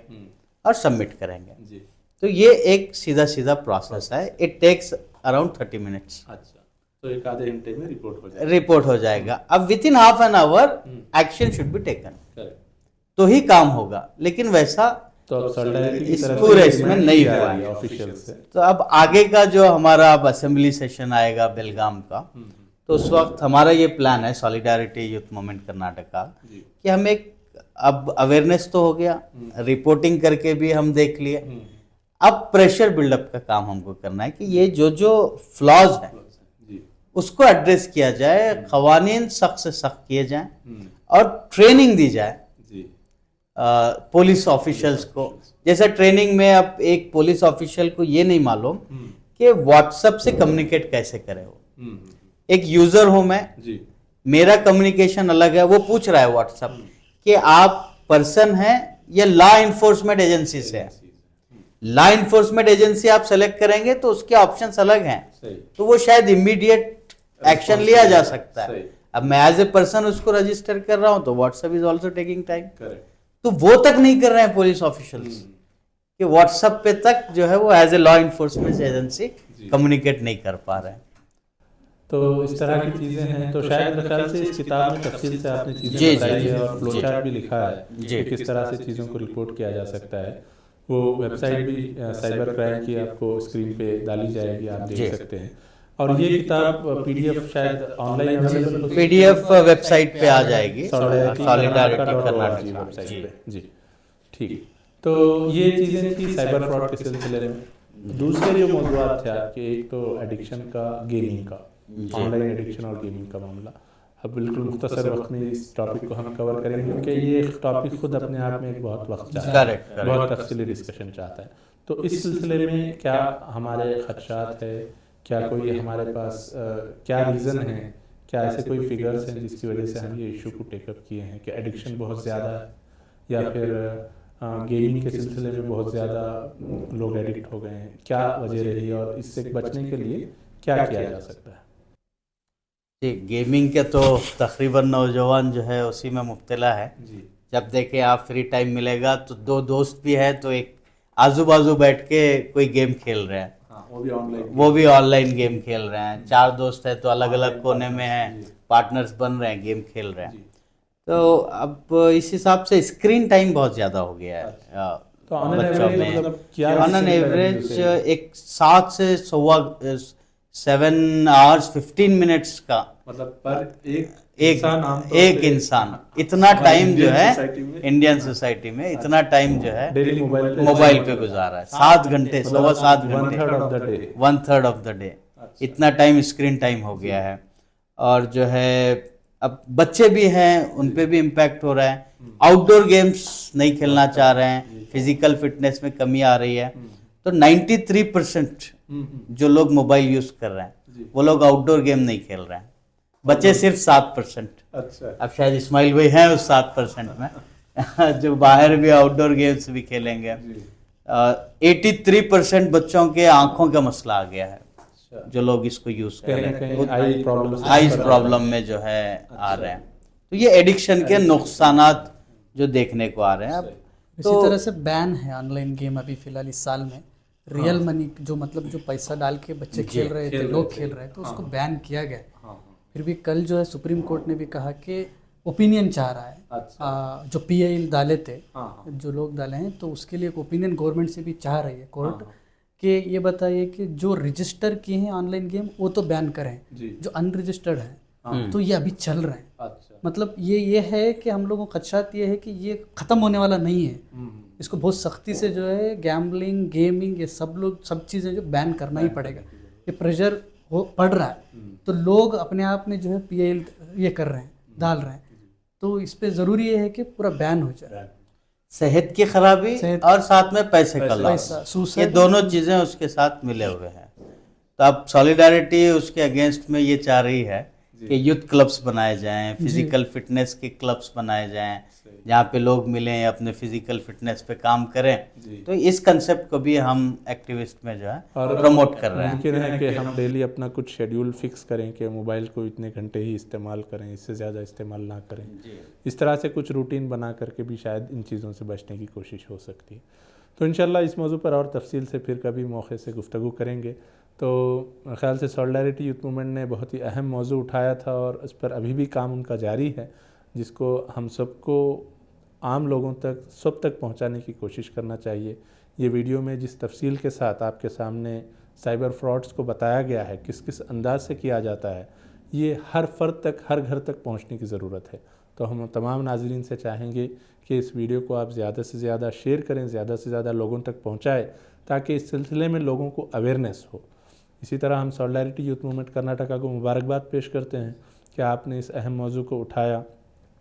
और सबमिट करेंगे। तो ये एक सीधा सीधा प्रोसेस है। It takes around 30 minutes. अच्छा, तो एक आधे घंटे में रिपोर्ट हो जाएगा। अब with in half an hour action should be taken, तो ही काम होगा। लेकिन वैसा तो पूरे इसमें नहीं हुआ है ऑफिशियल से। तो अब आगे का जो हमारा अब असेंबली सेशन आएगा बेलगाम का, तो उस वक्त हमारा ये प्लान है सॉलिडारिटी यूथ मूवमेंट कर्नाटका कि हम एक, अब अवेयरनेस तो हो गया, रिपोर्टिंग करके भी हम देख लिए, अब प्रेशर बिल्डअप का काम हमको करना है कि ये जो जो फ्लॉज है उसको एड्रेस किया जाए, खवानीन सख्त से सख्त किए जाएं और ट्रेनिंग दी जाए पुलिस ऑफिशियल्स को। जैसे ट्रेनिंग में अब एक पुलिस ऑफिशियल को ये नहीं मालूम कि व्हाट्सएप से कम्युनिकेट कैसे करे वो। एक यूजर हूं मैं, मेरा कम्युनिकेशन अलग है, वो पूछ रहा है व्हाट्सएप कि आप पर्सन हैं या लॉ इन्फोर्समेंट एजेंसी से है। लॉ इन्फोर्समेंट एजेंसी आप सेलेक्ट करेंगे तो उसके ऑप्शंस अलग हैं, तो वो शायद इमीडिएट एक्शन लिया जा सकता है। अब मैं एज ए पर्सन उसको रजिस्टर कर रहा हूं तो WhatsApp is also taking time, तो वो तक नहीं कर रहे हैं पुलिस ऑफिशियल्स कि व्हाट्सएप पे तक जो है वो as a law enforcement agency communicate नहीं कर पा रहे हैं। तो इस तरह की चीजें हैं। तो शायद मेरे ख्याल से इस किताब में तफसील से आपने चीजें बताई है और फ्लो चार्ट भी लिखा है कि किस तरह से चीज़ों को रिपोर्ट किया जा सकता है। वो वेबसाइट भी साइबर क्राइम की आपको स्क्रीन पे डाली जाएगी, आप देख सकते हैं। और ये किताब पीडीएफ शायद ऑनलाइन अवेलेबल, पीडीएफ वेबसाइट पे आ जाएगी, सॉलिडारिटी कर्नाटका वेबसाइट पे। जी, ठीक। तो ये चीज़ें थी साइबर फ्रॉड के सिलसिले में। दूसरे जो मौजूद थे आपके, एक तो एडिक्शन का, गेमिंग का, ऑनलाइन एडिक्शन और गेमिंग का मामला। अब बिल्कुल मुख्तसर वक्त में इस टॉपिक को हम कवर करेंगे क्योंकि ये टॉपिक खुद अपने आप में एक बहुत वक्त चाहता है, बहुत तफसीली डिस्कशन चाहता है। तो इस सिलसिले में क्या हमारे खदशात है, क्या कोई हमारे पास क्या रीज़न है, क्या ऐसे कोई फिगर्स हैं जिसकी वजह से हम ये इशू को टेकअप किए हैं कि एडिक्शन बहुत ज़्यादा है, या फिर गेमिंग के सिलसिले में बहुत ज़्यादा लोग एडिक्ट हो गए हैं, क्या वजह रही और इससे बचने के लिए क्या किया जा सकता है? जी, गेमिंग के तो तकरीबन नौजवान जो है उसी में मुब्तला है। जब देखें आप फ्री टाइम मिलेगा तो दो दोस्त भी है तो एक आजू बाजू बैठ के कोई गेम खेल रहे हैं, वो भी ऑनलाइन गेम खेल रहे हैं। चार दोस्त है तो अलग अलग कोने में हैं, पार्टनर्स बन रहे हैं, गेम खेल रहे हैं। तो अब इस हिसाब से स्क्रीन टाइम बहुत ज़्यादा हो गया है बच्चों में। ऑन एन एवरेज एक 7 से 7 hours 15 minutes का, मतलब पर एक इंसान इतना टाइम जो है इंडियन सोसाइटी में, इतना टाइम जो है मोबाइल पे गुजारा है। 7 घंटे, 7.25 घंटे, 1/3 ऑफ द डे इतना टाइम स्क्रीन टाइम हो गया है। और जो है अब बच्चे भी हैं, उन पे भी इम्पैक्ट हो रहा है। आउटडोर गेम्स नहीं खेलना चाह रहे हैं, फिजिकल फिटनेस में कमी आ रही है। तो 93% जो लोग मोबाइल यूज कर रहे हैं वो लोग आउटडोर गेम नहीं खेल रहे हैं, बच्चे सिर्फ 7%। अच्छा। अब शायद इस्माइल भाई हैं उस 7% में जो बाहर भी आउटडोर गेम्स भी खेलेंगे। 83% बच्चों के आंखों का मसला आ गया है, जो लोग इसको यूज कर रहे हैं, आईज प्रॉब्लम में जो है आ रहे हैं। तो ये एडिक्शन के नुकसानात जो देखने को आ रहे हैं। अब इसी तरह से बैन है ऑनलाइन गेम अभी फिलहाल इस साल में। रियल मनी जो मतलब जो पैसा डाल के बच्चे खेल रहे थे, लोग खेल रहे थे, तो उसको बैन किया गया। फिर भी कल जो है सुप्रीम कोर्ट ने भी कहा कि ओपिनियन चाह रहा है। अच्छा। जो पीआई डाले थे, जो लोग डाले हैं, तो उसके लिए एक ओपिनियन गवर्नमेंट से भी चाह रही है कोर्ट कि ये बताइए कि जो रजिस्टर किए हैं ऑनलाइन गेम वो तो बैन करें, जो अनरजिस्टर्ड है तो ये अभी चल रहे हैं। अच्छा। मतलब ये है कि हम लोगों को खदशात ये है कि ये ख़त्म होने वाला नहीं है, इसको बहुत सख्ती से जो है गैम्बलिंग, गेमिंग, ये सब चीज़ें जो बैन करना ही पड़ेगा। ये प्रेशर पड़ रहा है तो लोग अपने आप में जो है पीएल ये कर रहे हैं, डाल रहे हैं, तो इस पे ज़रूरी है कि पूरा बैन हो जाए। सेहत की खराबी और साथ में पैसे का लॉस, ये दोनों चीज़ें उसके साथ मिले हुए हैं। तो अब सॉलिडारिटी उसके अगेंस्ट में ये चाह रही है कि यूथ क्लब्स बनाए जाएं, फिजिकल फिटनेस के क्लब्स बनाए जाएं, जहाँ पे लोग मिलें, अपने फिजिकल फिटनेस पे काम करें। तो इस कंसेप्ट को भी हम एक्टिविस्ट में जो है प्रमोट कर रहे हैं। मुमकिन है कि हम डेली अपना कुछ शेड्यूल फिक्स करें कि मोबाइल को इतने घंटे ही इस्तेमाल करें, इससे ज़्यादा इस्तेमाल ना करें। इस तरह से कुछ रूटीन बना करके भी शायद इन चीज़ों से बचने की कोशिश हो सकती है। तो इंशाल्लाह इस मौजू पर और तफसील से फिर कभी मौके से गुफ्तगू करेंगे। तो मेरे ख्याल से सॉलिडारिटी यूथ मूवमेंट ने बहुत ही अहम मौजू उठाया था और इस पर अभी भी काम उनका जारी है, जिसको हम सबको आम लोगों तक सब तक पहुंचाने की कोशिश करना चाहिए। ये वीडियो में जिस तफसील के साथ आपके सामने साइबर फ्रॉड्स को बताया गया है, किस किस अंदाज से किया जाता है, ये हर फर्द तक, हर घर तक पहुंचने की ज़रूरत है। तो हम तमाम नाज़रीन से चाहेंगे कि इस वीडियो को आप ज़्यादा से ज़्यादा शेयर करें, ज़्यादा से ज़्यादा लोगों तक पहुँचाएँ, ताकि इस सिलसिले में लोगों को अवेयरनेस हो। इसी तरह हम सॉलिडारिटी यूथ मूवमेंट कर्नाटका को मुबारकबाद पेश करते हैं कि आपने इस अहम मौजू को उठाया,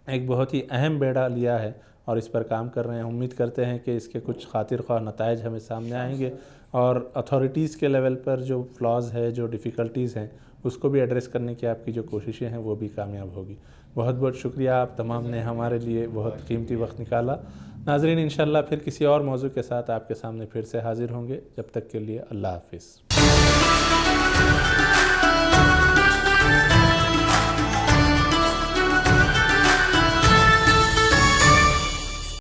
एक बहुत ही अहम बेड़ा लिया है और इस पर काम कर रहे हैं। उम्मीद करते हैं कि इसके कुछ खातिर ख्वाह नताइज हमें सामने आएंगे और अथॉरिटीज़ के लेवल पर जो फ्लॉज है, जो डिफ़िकल्टीज़ हैं, उसको भी एड्रेस करने की आपकी जो कोशिशें हैं वो भी कामयाब होगी। बहुत बहुत शुक्रिया, आप तमाम ने हमारे लिए बहुत कीमती वक्त निकाला। नाज़रीन, इंशाल्लाह फिर किसी और मौजू के साथ आपके सामने फिर से हाजिर होंगे। जब तक के लिए अल्लाह हाफिज़।